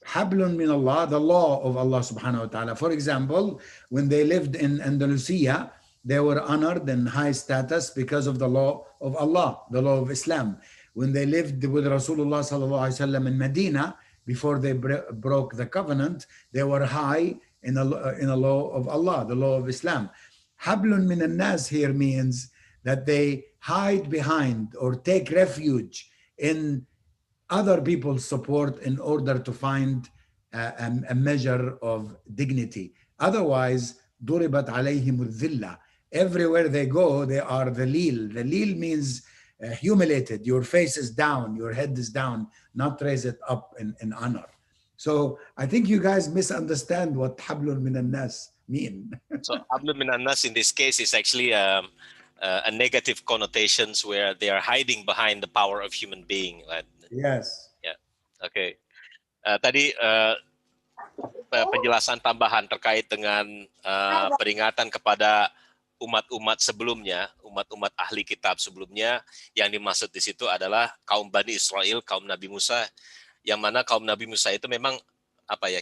Hablun min Allah, the law of Allah subhanahu wa ta'ala. For example, when they lived in Andalusia, they were honored in high status because of the law of Allah, the law of Islam. When they lived with Rasulullah sallallahu alaihi wasallam in Medina, before they broke the covenant, they were high in a law of Allah, the law of Islam. Hablun min al-nas here means that they hide behind or take refuge in other people's support in order to find a measure of dignity. Otherwise, ضُرِبَتْ عَلَيْهِمُ الذِّلَّةِ. Everywhere they go, they are dhalil. Dhalil means humiliated. Your face is down, your head is down, not raise it up in honor. So I think you guys misunderstand what hablun min al-nas mean. So hablun min al-nas in this case is actually a negative connotations where they are hiding behind the power of human being. Right? Yes. Ya, oke. Tadi penjelasan tambahan terkait dengan peringatan kepada umat-umat sebelumnya, umat-umat ahli kitab sebelumnya, yang dimaksud di situ adalah kaum Bani Israel, kaum Nabi Musa, yang mana kaum Nabi Musa itu memang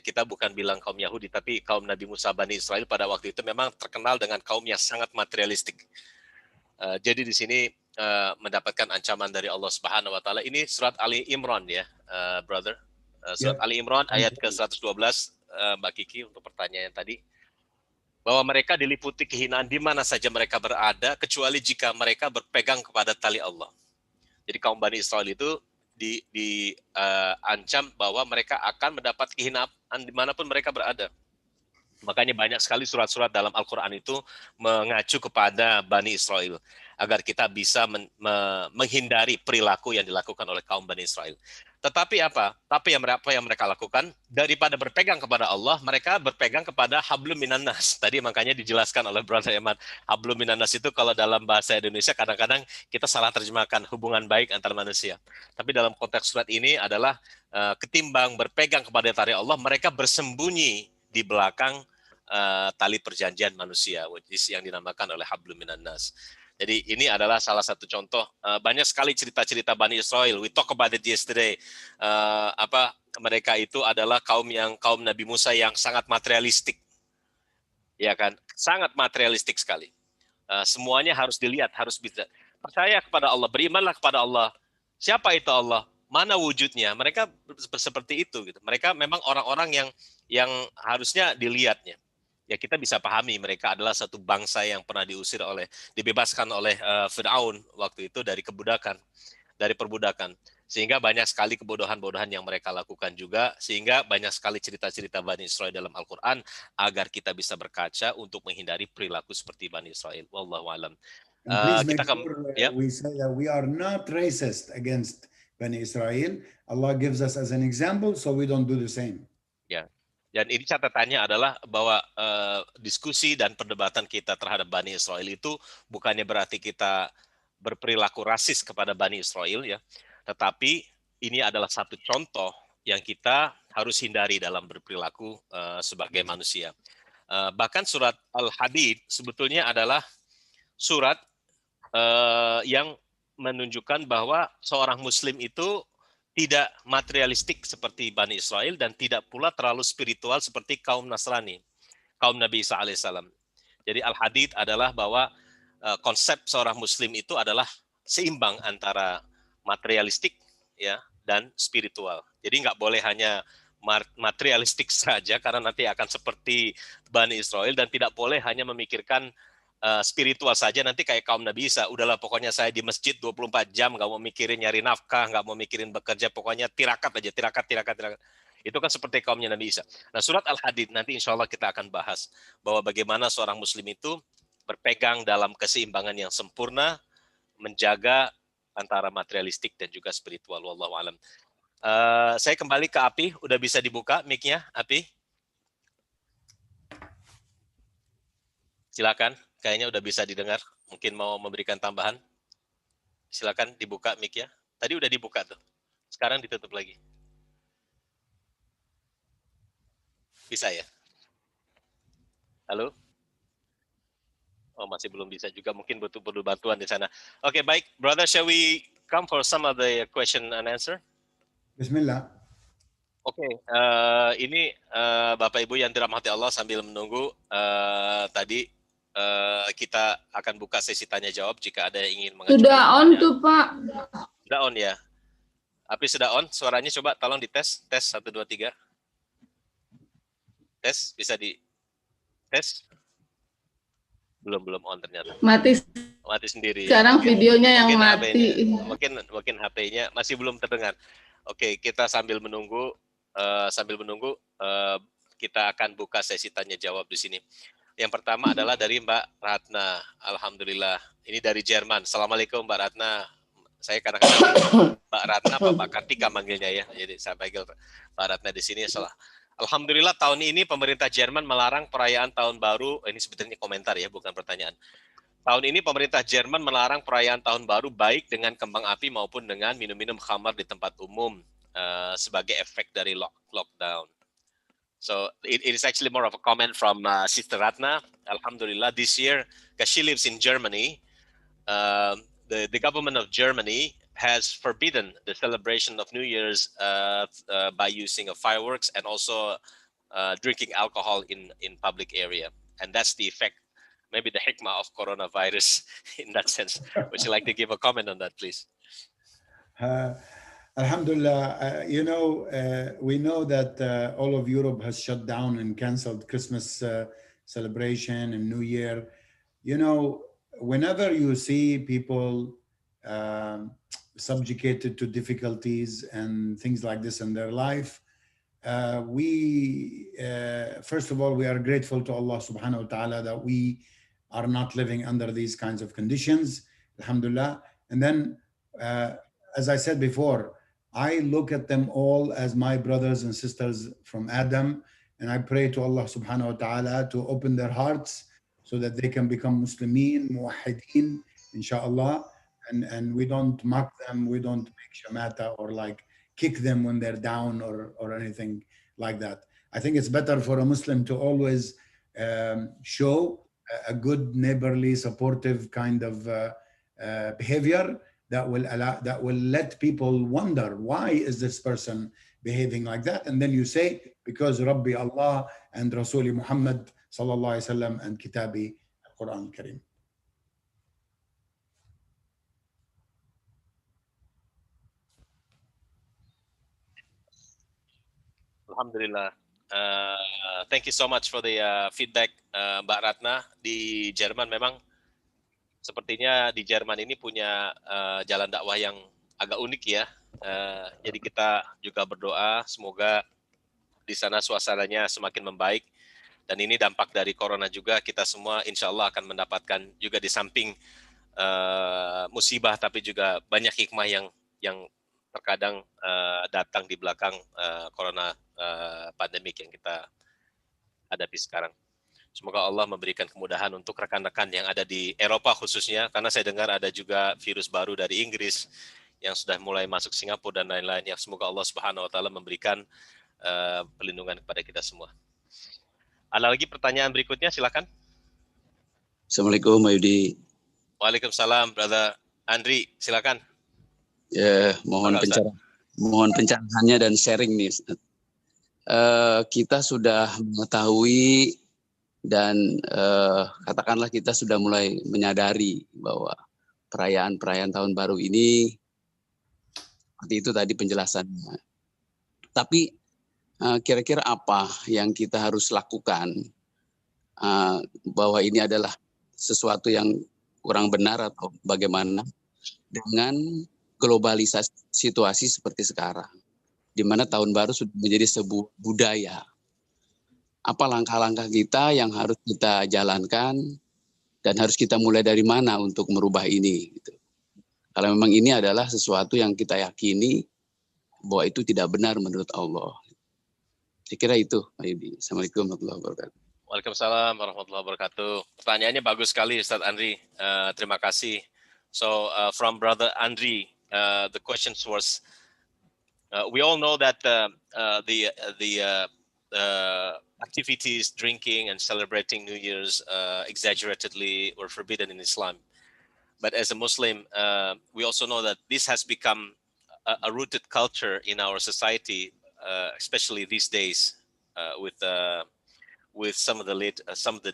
kita bukan bilang kaum Yahudi, tapi kaum Nabi Musa Bani Israel pada waktu itu memang terkenal dengan kaum yang sangat materialistik. Jadi di sini mendapatkan ancaman dari Allah Subhanahu wa taala. Ini surat Ali Imran ya, brother. Surat Ali Imran ayat ke-112, Mbak Kiki, untuk pertanyaan tadi. Bahwa mereka diliputi kehinaan di mana saja mereka berada, kecuali jika mereka berpegang kepada tali Allah. Jadi kaum Bani Israel itu diancam bahwa mereka akan mendapat kehinaan dimanapun mereka berada. Makanya banyak sekali surat-surat dalam Al-Quran itu mengacu kepada Bani Israel agar kita bisa menghindari perilaku yang dilakukan oleh kaum Bani Israel. Tetapi apa yang mereka lakukan? Daripada berpegang kepada Allah, mereka berpegang kepada hablum minan nas. Tadi makanya dijelaskan oleh Brother Eman, hablum minan nas itu kalau dalam bahasa Indonesia kadang-kadang kita salah terjemahkan hubungan baik antar manusia. Tapi dalam konteks surat ini adalah ketimbang berpegang kepada tali Allah, mereka bersembunyi di belakang tali perjanjian manusia, which is yang dinamakan oleh hablum minan nas. Jadi ini adalah salah satu contoh. Banyak sekali cerita-cerita Bani Israel. We talk about it yesterday. Mereka itu adalah kaum Nabi Musa yang sangat materialistik, ya kan? Sangat materialistik sekali. Semuanya harus dilihat, harus bisa percaya kepada Allah, berimanlah kepada Allah. Siapa itu Allah? Mana wujudnya? Mereka seperti itu. Gitu. Mereka memang orang-orang yang harusnya dilihatnya. Ya kita bisa pahami mereka adalah satu bangsa yang pernah dibebaskan oleh Fir'aun waktu itu dari perbudakan. Sehingga banyak sekali kebodohan-bodohan yang mereka lakukan juga, sehingga banyak sekali cerita-cerita Bani Israel dalam Al-Quran agar kita bisa berkaca untuk menghindari perilaku seperti Bani Israel. Wallahu a'lam. We say that we are not racist against Bani Israel. Allah gives us as an example, so we don't do the same. Ya. Dan ini catatannya adalah bahwa diskusi dan perdebatan kita terhadap Bani Israel itu bukannya berarti kita berperilaku rasis kepada Bani Israel ya, tetapi ini adalah satu contoh yang kita harus hindari dalam berperilaku sebagai manusia. Bahkan surat Al-Hadid sebetulnya adalah surat yang menunjukkan bahwa seorang Muslim itu tidak materialistik seperti Bani Israel dan tidak pula terlalu spiritual seperti kaum Nasrani, kaum Nabi Isa alaihissalam. Jadi Al-Hadid adalah bahwa konsep seorang Muslim itu adalah seimbang antara materialistik ya dan spiritual. Jadi nggak boleh hanya materialistik saja karena nanti akan seperti Bani Israel, dan tidak boleh hanya memikirkan spiritual saja nanti kayak kaum Nabi Isa. Udahlah pokoknya saya di masjid 24 jam, nggak mau mikirin nyari nafkah, nggak mau mikirin bekerja, pokoknya tirakat aja, tirakat. Itu kan seperti kaumnya Nabi Isa. Nah, surat Al-Hadid nanti insya Allah kita akan bahas bahwa bagaimana seorang Muslim itu berpegang dalam keseimbangan yang sempurna, menjaga antara materialistik dan juga spiritual. Wallahu a'lam. Saya kembali ke Api, udah bisa dibuka mic-nya, Api? Silakan, kayaknya udah bisa didengar. Mungkin mau memberikan tambahan. Silakan dibuka mic-nya. Tadi udah dibuka tuh. Sekarang ditutup lagi. Bisa ya? Halo? Oh, masih belum bisa juga. Mungkin butuh bantuan di sana. Oke, baik. Brother, shall we come for some of the question and answer? Bismillah. Oke, ini Bapak Ibu yang dirahmati Allah, sambil menunggu tadi kita akan buka sesi tanya jawab jika ada yang ingin mengajukan. Sudah on tuh Pak. Sudah on ya. Api sudah on, suaranya coba tolong dites. Tes 1 2 3. Tes, bisa di tes? Belum on ternyata. Mati Sendiri. sekarang Mungkin, videonya yang mati. Mungkin HP-nya masih belum terdengar. Oke, kita sambil menunggu kita akan buka sesi tanya jawab di sini. Yang pertama adalah dari Mbak Ratna. Alhamdulillah. Ini dari Jerman. Assalamualaikum Mbak Ratna. Saya kadang-kadang Mbak Ratna apa Mbak Kartika manggilnya ya. Jadi saya panggil Mbak Ratna di sini. Alhamdulillah tahun ini pemerintah Jerman melarang perayaan tahun baru. Ini sebetulnya komentar ya, bukan pertanyaan. Tahun ini pemerintah Jerman melarang perayaan tahun baru baik dengan kembang api maupun dengan minum-minum khamar di tempat umum sebagai efek dari lockdown. So it is actually more of a comment from Sister Ratna. Alhamdulillah, this year, because she lives in Germany, the government of Germany has forbidden the celebration of New Year's by using of fireworks and also drinking alcohol in public area, and that's the effect. Maybe the hikmah of coronavirus in that sense. Would you like to give a comment on that, please? Alhamdulillah, we know that all of Europe has shut down and canceled Christmas celebration and New Year. You know, whenever you see people subjugated to difficulties and things like this in their life, we, first of all, we are grateful to Allah subhanahu wa ta'ala that we are not living under these kinds of conditions, alhamdulillah. And then, as I said before, I look at them all as my brothers and sisters from Adam, and I pray to Allah subhanahu wa ta'ala to open their hearts so that they can become Muslimin, muwahideen, inshallah. And we don't mock them, we don't make shamata or like kick them when they're down or anything like that. I think it's better for a Muslim to always show a good, neighborly, supportive kind of behavior that will let people wonder, why is this person behaving like that? And then you say, because Rabbi Allah and Rasuli Muhammad sallallahu alaihi wasallam and Kitabi al-Quran al-Karim. Alhamdulillah. Thank you so much for the feedback, Mbak Ratna. Di Jerman memang sepertinya di Jerman ini punya jalan dakwah yang agak unik ya. Jadi kita juga berdoa semoga di sana suasananya semakin membaik. Dan ini dampak dari corona juga, kita semua insya Allah akan mendapatkan juga di samping musibah, tapi juga banyak hikmah yang terkadang datang di belakang corona pandemik yang kita hadapi sekarang. Semoga Allah memberikan kemudahan untuk rekan-rekan yang ada di Eropa khususnya, karena saya dengar ada juga virus baru dari Inggris yang sudah mulai masuk Singapura dan lain-lain, yang semoga Allah Subhanahu wa taala memberikan perlindungan kepada kita semua. Ada lagi pertanyaan berikutnya, silakan. Assalamualaikum Mayudi. Waalaikumsalam, Brother Andri, silakan. Ya, mohon pencerahan Mohon pencerahannya dan sharing nih. Kita sudah mengetahui dan katakanlah kita sudah mulai menyadari bahwa perayaan tahun baru ini seperti itu tadi penjelasannya. Tapi kira-kira apa yang kita harus lakukan bahwa ini adalah sesuatu yang kurang benar atau bagaimana dengan globalisasi situasi seperti sekarang, di mana tahun baru sudah menjadi sebuah budaya. Apa langkah-langkah kita yang harus kita jalankan dan harus kita mulai dari mana untuk merubah ini? Gitu. Kalau memang ini adalah sesuatu yang kita yakini bahwa itu tidak benar menurut Allah. Saya kira itu, Pak Yudi. Assalamualaikum warahmatullahi wabarakatuh. Waalaikumsalam warahmatullahi wabarakatuh. Pertanyaannya bagus sekali, Ustaz Andri. Terima kasih. So from Brother Andri, the questions was, we all know that the activities, drinking and celebrating New Year's exaggeratedly were forbidden in Islam. But as a Muslim, we also know that this has become a rooted culture in our society, especially these days, with some of the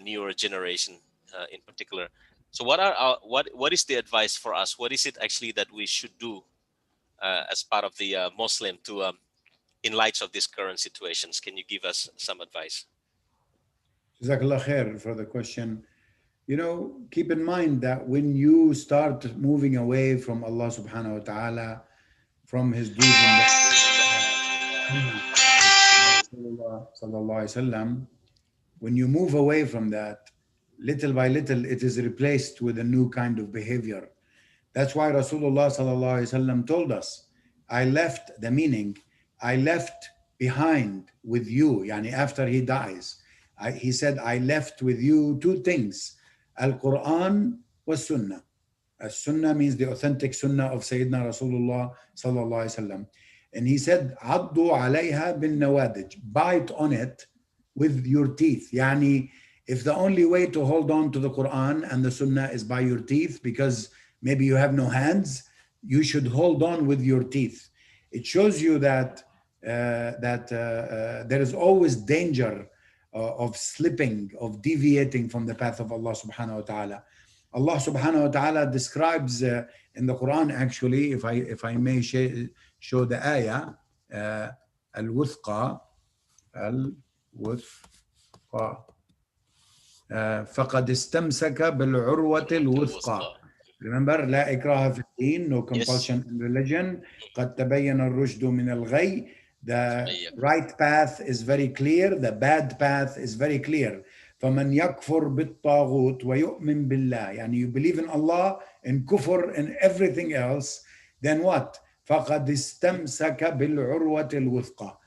newer generation in particular. So what is the advice for us? What is it actually that we should do as part of the Muslim to in light of these current situations? Can you give us some advice? Jazakallah khair for the question. You know, keep in mind that when you start moving away from Allah subhanahu wa ta'ala, from his do's and don'ts, when you move away from that, little by little, it is replaced with a new kind of behavior. That's why Rasulullah sallallahu alaihi wasallam told us, I left behind with you, yani after he dies. He said, I left with you two things, Al-Quran was Sunnah. Sunnah means the authentic Sunnah of Sayyidina Rasulullah sallallahu alaihi wasallam. And he said, Addu alayha bin nawadij, bite on it with your teeth. Yani, if the only way to hold on to the Quran and the Sunnah is by your teeth, because maybe you have no hands, you should hold on with your teeth. It shows you that there is always danger of slipping, of deviating from the path of Allah subhanahu wa ta'ala. Allah subhanahu wa ta'ala describes in the Quran, actually, if I may show the ayah, al-wuthqa, فقد استمسك بالعروة الوثقى. Remember, لا إكراه في الدين, no compulsion in religion. قد تبين الرشد من الغي. The right path is very clear, the bad path is very clear. فمن يكفر بالطاغوت ويؤمن بالله, يعني you believe in Allah and kufr and everything else, then what? فقد استمسك بالعروة الوثقى.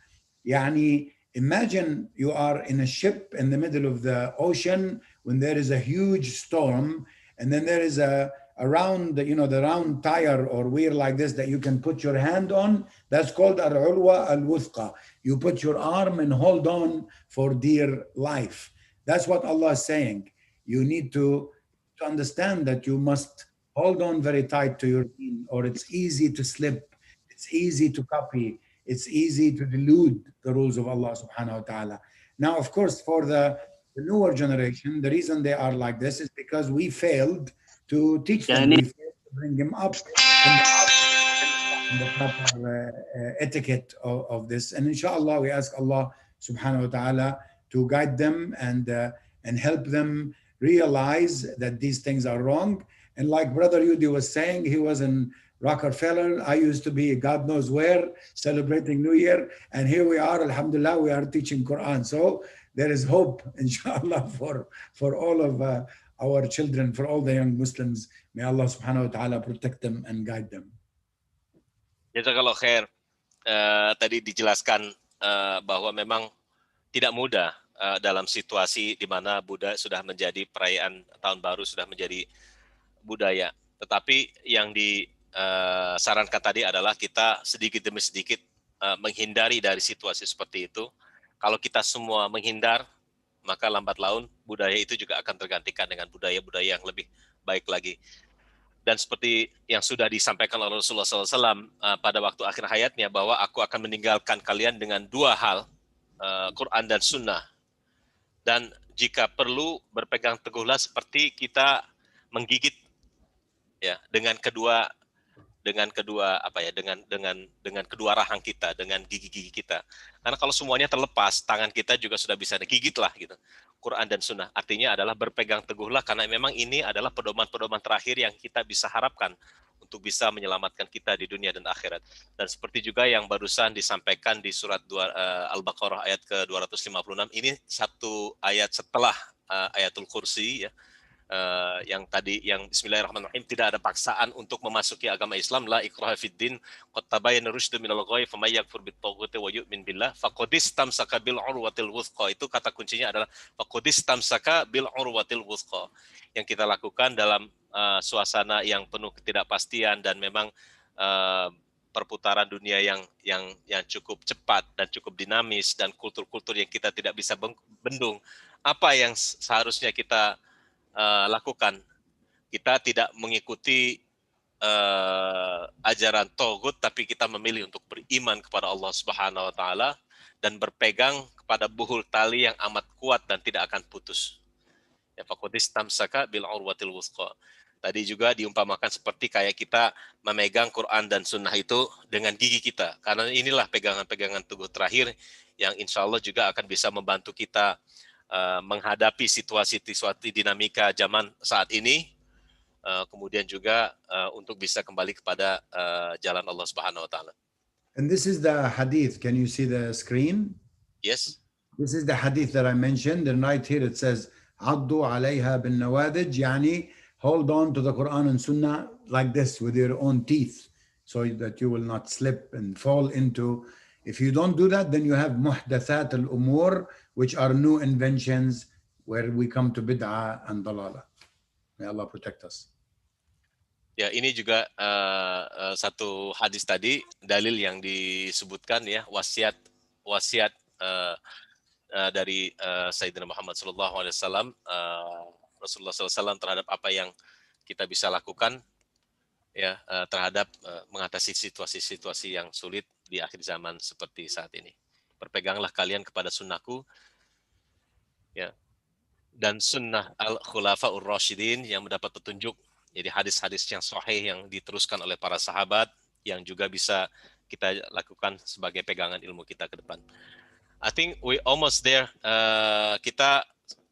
يعني imagine you are in a ship in the middle of the ocean when there is a huge storm, and then there is a round, the round tire or weir like this that you can put your hand on. That's called al-urwa al-wuthqa. You put your arm and hold on for dear life. That's what Allah is saying. You need to understand that you must hold on very tight to your deen, or it's easy to slip, it's easy to copy, it's easy to delude the rules of Allah subhanahu wa ta'ala. Now, of course, for the newer generation, the reason they are like this is because we failed to teach them, we failed to bring them up in the proper etiquette of this. And inshallah, we ask Allah subhanahu wa ta'ala to guide them and help them realize that these things are wrong. And like Brother Yudi was saying, he was in Rockefeller. I used to be God knows where, celebrating New Year. And here we are, alhamdulillah, we are teaching Quran. So there is hope, inshallah, for all of our children, for all the young Muslims. May Allah subhanahu wa ta'ala protect them and guide them. Jazakallah khair. Tadi dijelaskan bahwa memang tidak mudah dalam situasi di mana budaya sudah menjadi perayaan tahun baru, sudah menjadi budaya. Tetapi yang disarankan tadi adalah kita sedikit demi sedikit menghindari dari situasi seperti itu. Kalau kita semua menghindar, maka lambat laun budaya itu juga akan tergantikan dengan budaya-budaya yang lebih baik lagi. Dan seperti yang sudah disampaikan oleh Rasulullah SAW pada waktu akhir hayatnya, bahwa aku akan meninggalkan kalian dengan dua hal, Quran dan Sunnah. Dan jika perlu berpegang teguhlah seperti kita menggigit ya dengan kedua rahang kita, dengan gigi-gigi kita. Karena kalau semuanya terlepas, tangan kita juga sudah bisa digigit lah gitu. Quran dan Sunnah artinya adalah berpegang teguhlah, karena memang ini adalah pedoman-pedoman terakhir yang kita bisa harapkan untuk bisa menyelamatkan kita di dunia dan akhirat. Dan seperti juga yang barusan disampaikan di surat Al-Baqarah ayat ke-256, ini satu ayat setelah ayatul kursi ya. Yang tadi yang Bismillahirrahmanirrahim, tidak ada paksaan untuk memasuki agama Islam, la ikraha fiddin qad tabayyana rusydu minal ghayy faman yakfur bit-taghuti wa yu'min billah faqad istamsaka bil urwatil wuthqa. Itu kata kuncinya adalah faqad istamsaka bil urwatil wuthqa. Yang kita lakukan dalam suasana yang penuh ketidakpastian dan memang perputaran dunia yang cukup cepat dan cukup dinamis, dan kultur-kultur yang kita tidak bisa bendung. Apa yang seharusnya kita lakukan? Kita tidak mengikuti ajaran togut, tapi kita memilih untuk beriman kepada Allah Subhanahu wa taala dan berpegang kepada buhul tali yang amat kuat dan tidak akan putus. Ya, faqadis tamsaka bil urwatil wuthqa. Tadi juga diumpamakan seperti kayak kita memegang Quran dan Sunnah itu dengan gigi kita, karena inilah pegangan-pegangan teguh terakhir yang insya Allah juga akan bisa membantu kita menghadapi situasi-situasi dinamika zaman saat ini, kemudian juga untuk bisa kembali kepada jalan Allah Subhanahu wa taala. And this is the hadith. Can you see the screen? Yes. This is the hadith that I mentioned, and right here it says "Addu alayha bin nawadij," yani hold on to the Quran and Sunnah like this with your own teeth, so that you will not slip and fall into. If you don't do that, then you have muhdathat al-umur, which are new inventions where we come to bid'ah and dalala. May Allah protect us. Ya, ini juga satu hadis tadi, dalil yang disebutkan ya, wasiat dari Sayyidina Muhammad SAW, Rasulullah SAW terhadap apa yang kita bisa lakukan ya terhadap mengatasi situasi-situasi yang sulit di akhir zaman seperti saat ini. Berpeganglah kalian kepada sunnahku ya, dan sunnah al-khulafaur rasyidin yang mendapat petunjuk. Jadi hadis-hadis yang sahih yang diteruskan oleh para sahabat yang juga bisa kita lakukan sebagai pegangan ilmu kita ke depan. I think we almost there. Kita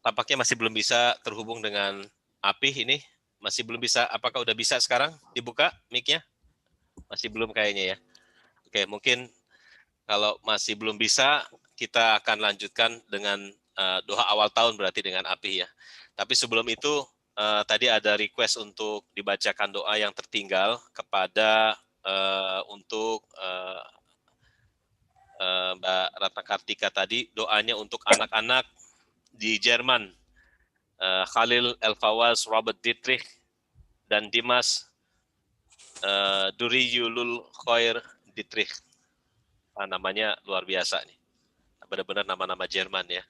tampaknya masih belum bisa terhubung dengan Apih ini. Masih belum bisa. Apakah udah bisa sekarang dibuka mic-nya? Masih belum kayaknya ya. Oke, mungkin kalau masih belum bisa, kita akan lanjutkan dengan doa awal tahun berarti dengan Apih ya. Tapi sebelum itu, tadi ada request untuk dibacakan doa yang tertinggal kepada untuk Mbak Ratna Kartika tadi, doanya untuk anak-anak di Jerman, Khalil Elfawaz, Robert Dietrich, dan Dimas Duriyulul Khair Dietrich. Namanya luar biasa nih, benar-benar nama-nama Jerman ya.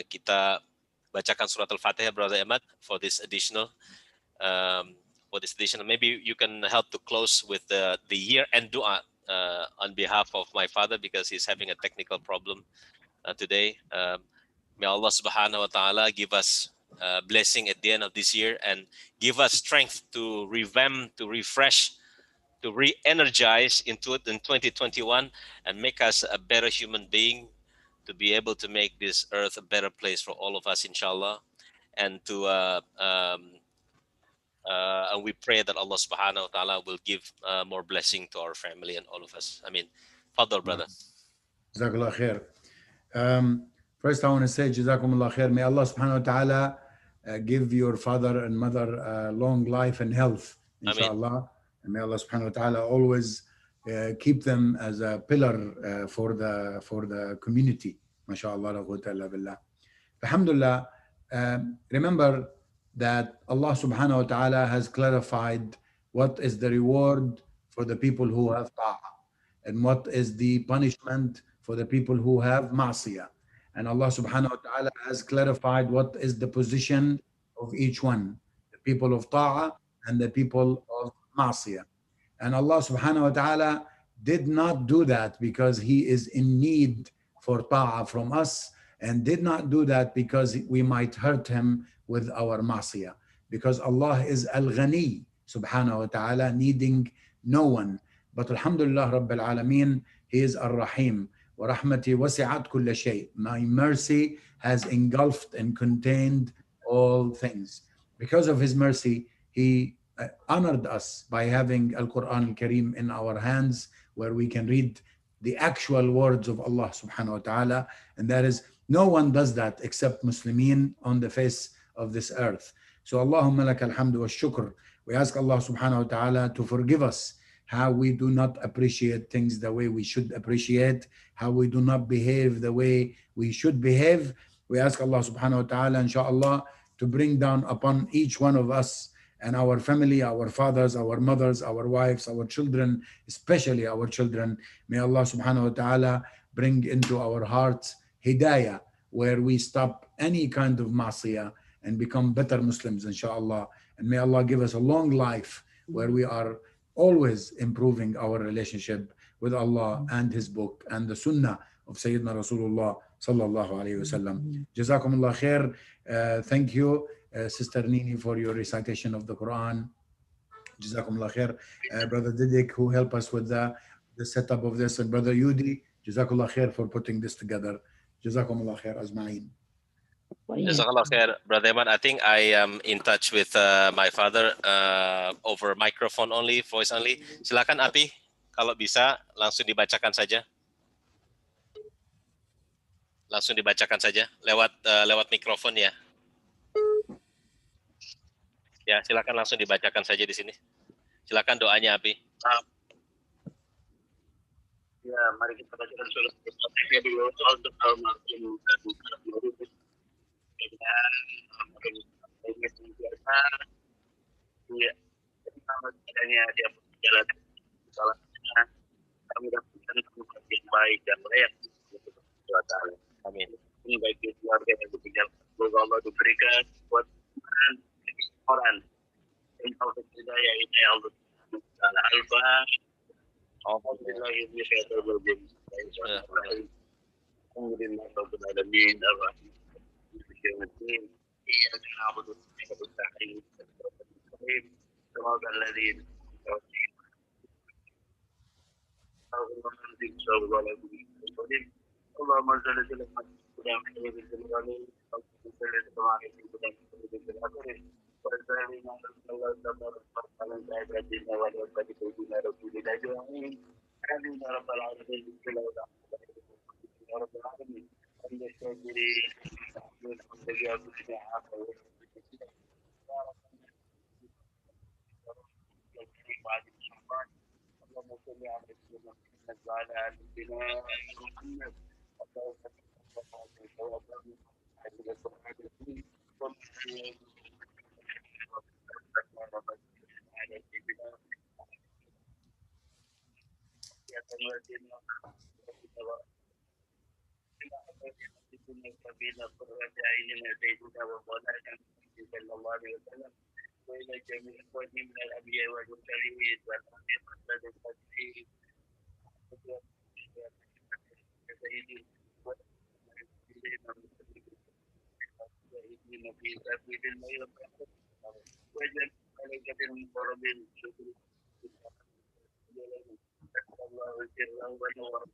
Kita bacakan surat Al-Fatihah, Brother Ahmad, for this additional. Maybe you can help to close with the year-end dua on behalf of my father, because he's having a technical problem today. May Allah Subhanahu wa Taala give us blessing at the end of this year and give us strength to revamp, to refresh, to re-energize into it in 2021 and make us a better human being, to be able to make this earth a better place for all of us, inshallah. And to and we pray that Allah Subhanahu wa Taala will give more blessing to our family and all of us. I mean, Fadl, brother. Jazakallah khair. First, I want to say Jazakumullah khair. May Allah Subhanahu wa Taala give your father and mother long life and health, inshallah. And may Allah Subhanahu wa Taala always keep them as a pillar for the community. MashaAllah, la quwwata illa billah. Alhamdulillah, remember that Allah Subhanahu wa Taala has clarified what is the reward for the people who have ta'ah and what is the punishment for the people who have ma'siyah. And Allah Subhanahu wa Taala has clarified what is the position of each one, the people of ta'ah and the people of Ma'siyah. And Allah subhanahu wa ta'ala did not do that because He is in need for ta'ah from us, and did not do that because we might hurt Him with our Ma'siyah. Because Allah is Al-Ghani subhanahu wa ta'ala, needing no one. But Alhamdulillah Rabbil Alameen, He is Ar-Rahim. وَرَحْمَتِي وَسِعَتْ كُلَّ شَيْءٍ. My mercy has engulfed and contained all things. Because of His mercy, He honored us by having Al-Quran Al-Kareem in our hands, where we can read the actual words of Allah subhanahu wa ta'ala. And that is, no one does that except Muslimin on the face of this earth. So Allahumma laka alhamdu wa shukr. We ask Allah subhanahu wa ta'ala to forgive us how we do not appreciate things the way we should appreciate, how we do not behave the way we should behave. We ask Allah subhanahu wa ta'ala, inshaAllah, to bring down upon each one of us and our family, our fathers, our mothers, our wives, our children, especially our children. May Allah subhanahu wa ta'ala bring into our hearts hidayah, where we stop any kind of ma'siyah and become better Muslims, inshaAllah. And may Allah give us a long life where we are always improving our relationship with Allah and His book and the Sunnah of Sayyidina Rasulullah sallallahu alayhi wa sallam. Jazakumullah khair. Thank you, Sister Nini, for your recitation of the Quran. Jazakumullah khair. Brother Didik, who helped us with the setup of this, and Brother Yudi, Jazakumullah khair for putting this together. Jazakumullah khair azma'in. Jazakallah khair, Brother Eman. I think I am in touch with my father over microphone only, voice only. Silakan Api, kalau bisa langsung dibacakan saja. Langsung dibacakan saja lewat mikrofon ya. Ya, silakan langsung dibacakan saja di sini. Silakan doanya Api. Ya, mari kita bacakan surat Al-Fatihah dulu untuk almarhum dan almarhum. Iya, adanya dia berjalan salahnya kami dapatkan tempat yang baik dan layak untuk Allah. Amin. Ini bagi keluarga yang ditinggal, semoga Allah diberikan buat orang yang tahu hidayah ini Allah Taala alfa. Alhamdulillah ini saya terberjim. Alhamdulillah rabbil alamin arrahim. إياك نعبد وإياك نستعين صراط الذين اللهم صل على وإلى جميع إخواني من الأنبياء والمرسلين في سبيل الله وجل ملائكة المقربين الله سرا ونورا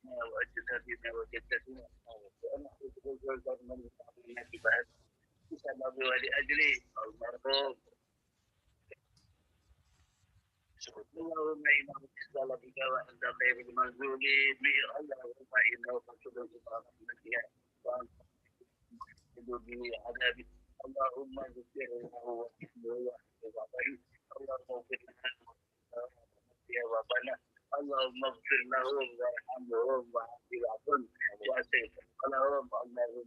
وأجسادنا وجدتنا وأنا من الناس بسبب ولأجله المرحوم اللهم إنه تسأل بك وأنت خير المنزولين اللهم إنه قصد سبحانك وأنت به عذابك اللهم اغفر له وحسنه وعافيه اللهم اغفر لنا يا ربنا اللهم اغفر له وارحمه وعافيه وعافيه واسعه اللهم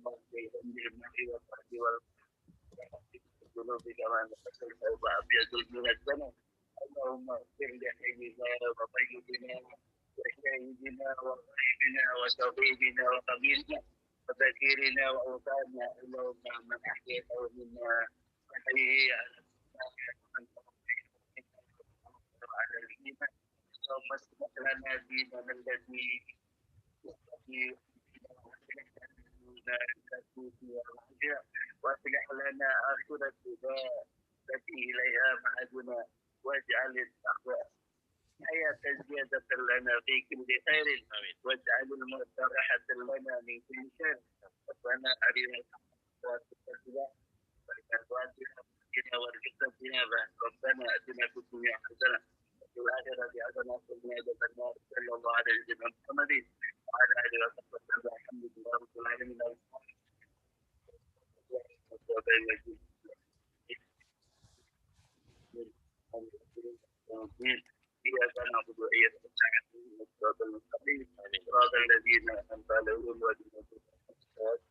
اغفر لنا وصحبه والذنوب كما نغسل وابيض من الذنب اللهم اغفر لحينا وطيبنا وشاهدنا وغائبنا وصغيرنا وكبيرنا وذكيرنا واوطاننا اللهم من احييته منا عليه على الإيمان اللهم اصلح لنا ديننا الذي واصلح لنا آخرتنا التي إليها معادنا واجعل الحياة زيادة لنا في كل خير واجعل الموت راحة لنا من كل شر ربنا أرنا وارزقنا ربنا أتنا في الدنيا حسنة وفي الآخرة حسنة وقنا عذاب النار صلى الله على سيدنا محمد وعلى آله وصحبه وسلم الحمد لله رب العالمين إياك نعبد وإياك نستعين صراط المستقيم صراط الذين أنعمت عليهم غير المغضوب عليهم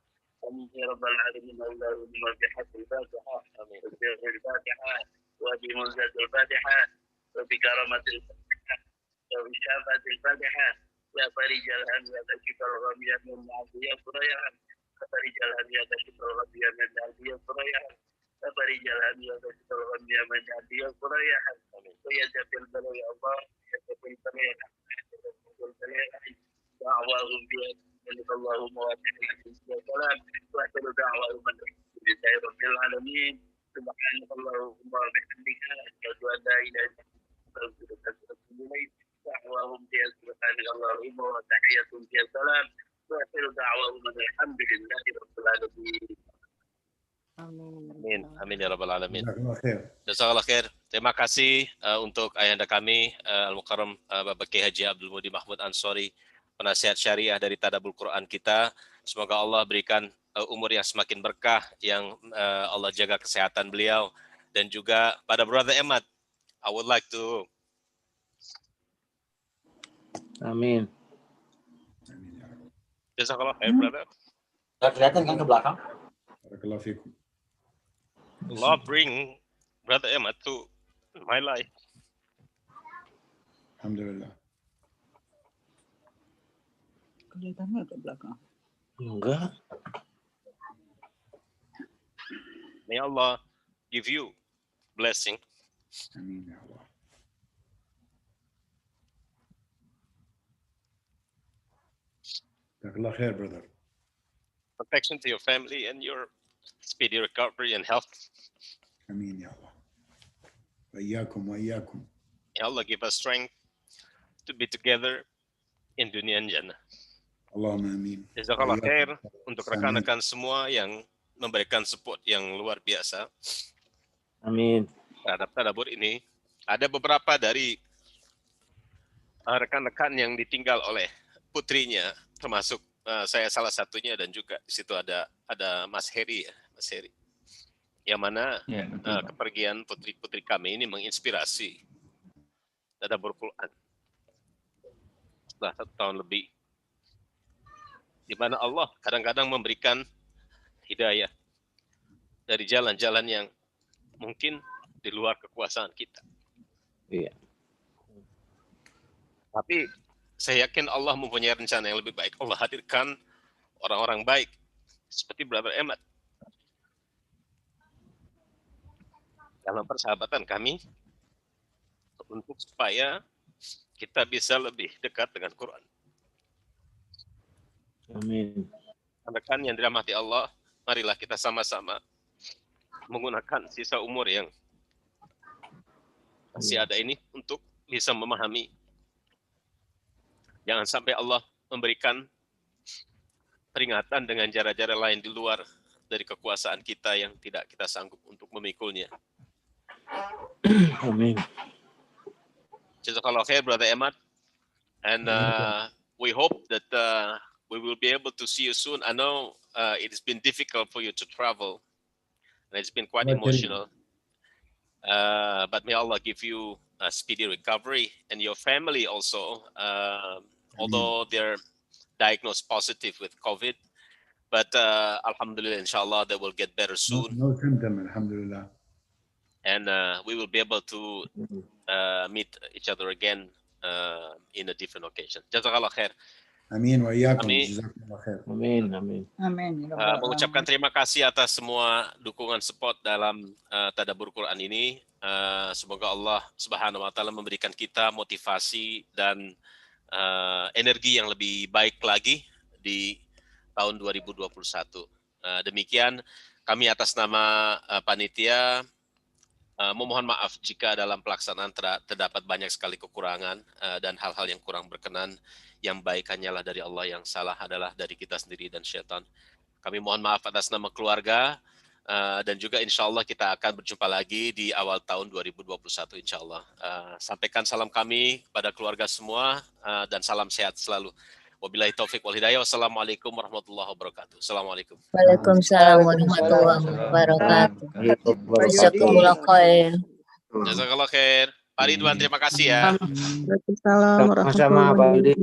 آمين يا رب العالمين اللهم بحق الفاتحة وبسر الفاتحة وبمنزلة الفاتحة وبكرامة الفاتحة وبشافة الفاتحة يا فرج الهم يا كاشف الغم يا من عبد يا فريا فرج الهم يا كاشف الغم يا من عبد يا فريا فرج الهم يا كاشف الغم يا من عبد يا فريا ويا جبل البلاء يا الله يا جبل البلاء دعواهم بأن اللهم واتقنا السلام واخر دعواهم ان الحمد لله رب العالمين سبحانك اللهم وبحمدك اشهد ان لا اله الا انت استغفرك واتوب اليك دعواهم فيها سبحانك اللهم وتحيتهم فيها سلام واخر دعواهم ان الحمد لله رب العالمين. Amin, amin ya rabbal alamin. Jazakallah khair. Jazakallah khair. Terima kasih untuk ayahanda kami Al-Mukarram Bapak Kiai Haji Abdul Muhdi Mahmud Ansori, penasihat syariah dari Tadabbur Quran kita. Semoga Allah berikan umur yang semakin berkah, yang Allah jaga kesehatan beliau, dan juga pada Brother Emad, I would like to. Amin. Jazakallah khair, brother. Kelihatan kan ke belakang? Barakallahu fikum. Allah bring Brother Emad to my life. Alhamdulillah. Kelihatan nggak ke belakang? Enggak. May Allah give you blessing. Amin ya Allah. Jazakallah khair, brother. Protection to your family and your speedy recovery and health. Amin ya Allah. Wa iyyakum wa iyyakum. May Allah give us strength to be together in dunia and jannah. Allahumma amin. Jazakallah khair untuk rekan-rekan semua yang memberikan support yang luar biasa. Amin. Terhadap tadabbur ini. Ada beberapa dari rekan-rekan yang ditinggal oleh putrinya, termasuk saya salah satunya, dan juga di situ ada Mas Heri ya, Mas Heri. Yang mana kepergian putri-putri kami ini menginspirasi tadabbur Quran setelah 1 tahun lebih, di mana Allah kadang-kadang memberikan hidayah dari jalan-jalan yang mungkin di luar kekuasaan kita. Iya. Tapi saya yakin Allah mempunyai rencana yang lebih baik. Allah hadirkan orang-orang baik seperti Brother Emad dalam persahabatan kami untuk supaya kita bisa lebih dekat dengan Quran. Amin. Rekan yang dirahmati Allah, marilah kita sama-sama menggunakan sisa umur yang masih ada ini untuk bisa memahami. Jangan sampai Allah memberikan peringatan dengan cara-cara lain di luar dari kekuasaan kita yang tidak kita sanggup untuk memikulnya. Amin. Jazakallah khair, Brother Emad. And we hope that we will be able to see you soon. I know it has been difficult for you to travel, and it's been quite emotional. But may Allah give you a speedy recovery, and your family also, although they're diagnosed positive with COVID, but alhamdulillah, inshallah, they will get better soon. No symptom, alhamdulillah. And we will be able to meet each other again in a different occasion. Jazakallah khair. Amin wa iyyakum. Amin. Jazakumullah khair. Amin. Amin. Amin. Ya Rabbal Mengucapkan alamin. terima kasih atas semua dukungan support dalam Tadabbur Quran ini. Semoga Allah Subhanahu wa taala memberikan kita motivasi dan energi yang lebih baik lagi di tahun 2021. Demikian kami atas nama panitia memohon maaf jika dalam pelaksanaan terdapat banyak sekali kekurangan dan hal-hal yang kurang berkenan. Yang baik hanyalah dari Allah, yang salah adalah dari kita sendiri dan syaitan. Kami mohon maaf atas nama keluarga dan juga insya Allah kita akan berjumpa lagi di awal tahun 2021 insya Allah. Sampaikan salam kami pada keluarga semua dan salam sehat selalu. Wabillahi taufik wal hidayah. Wassalamualaikum warahmatullahi wabarakatuh. Assalamualaikum. Waalaikumsalam warahmatullahi wabarakatuh. Jazakumullah khair. Jazakallah khair. Pak Ridwan, terima kasih ya. Waalaikumsalam warahmatullahi Sama-sama Pak Yudi.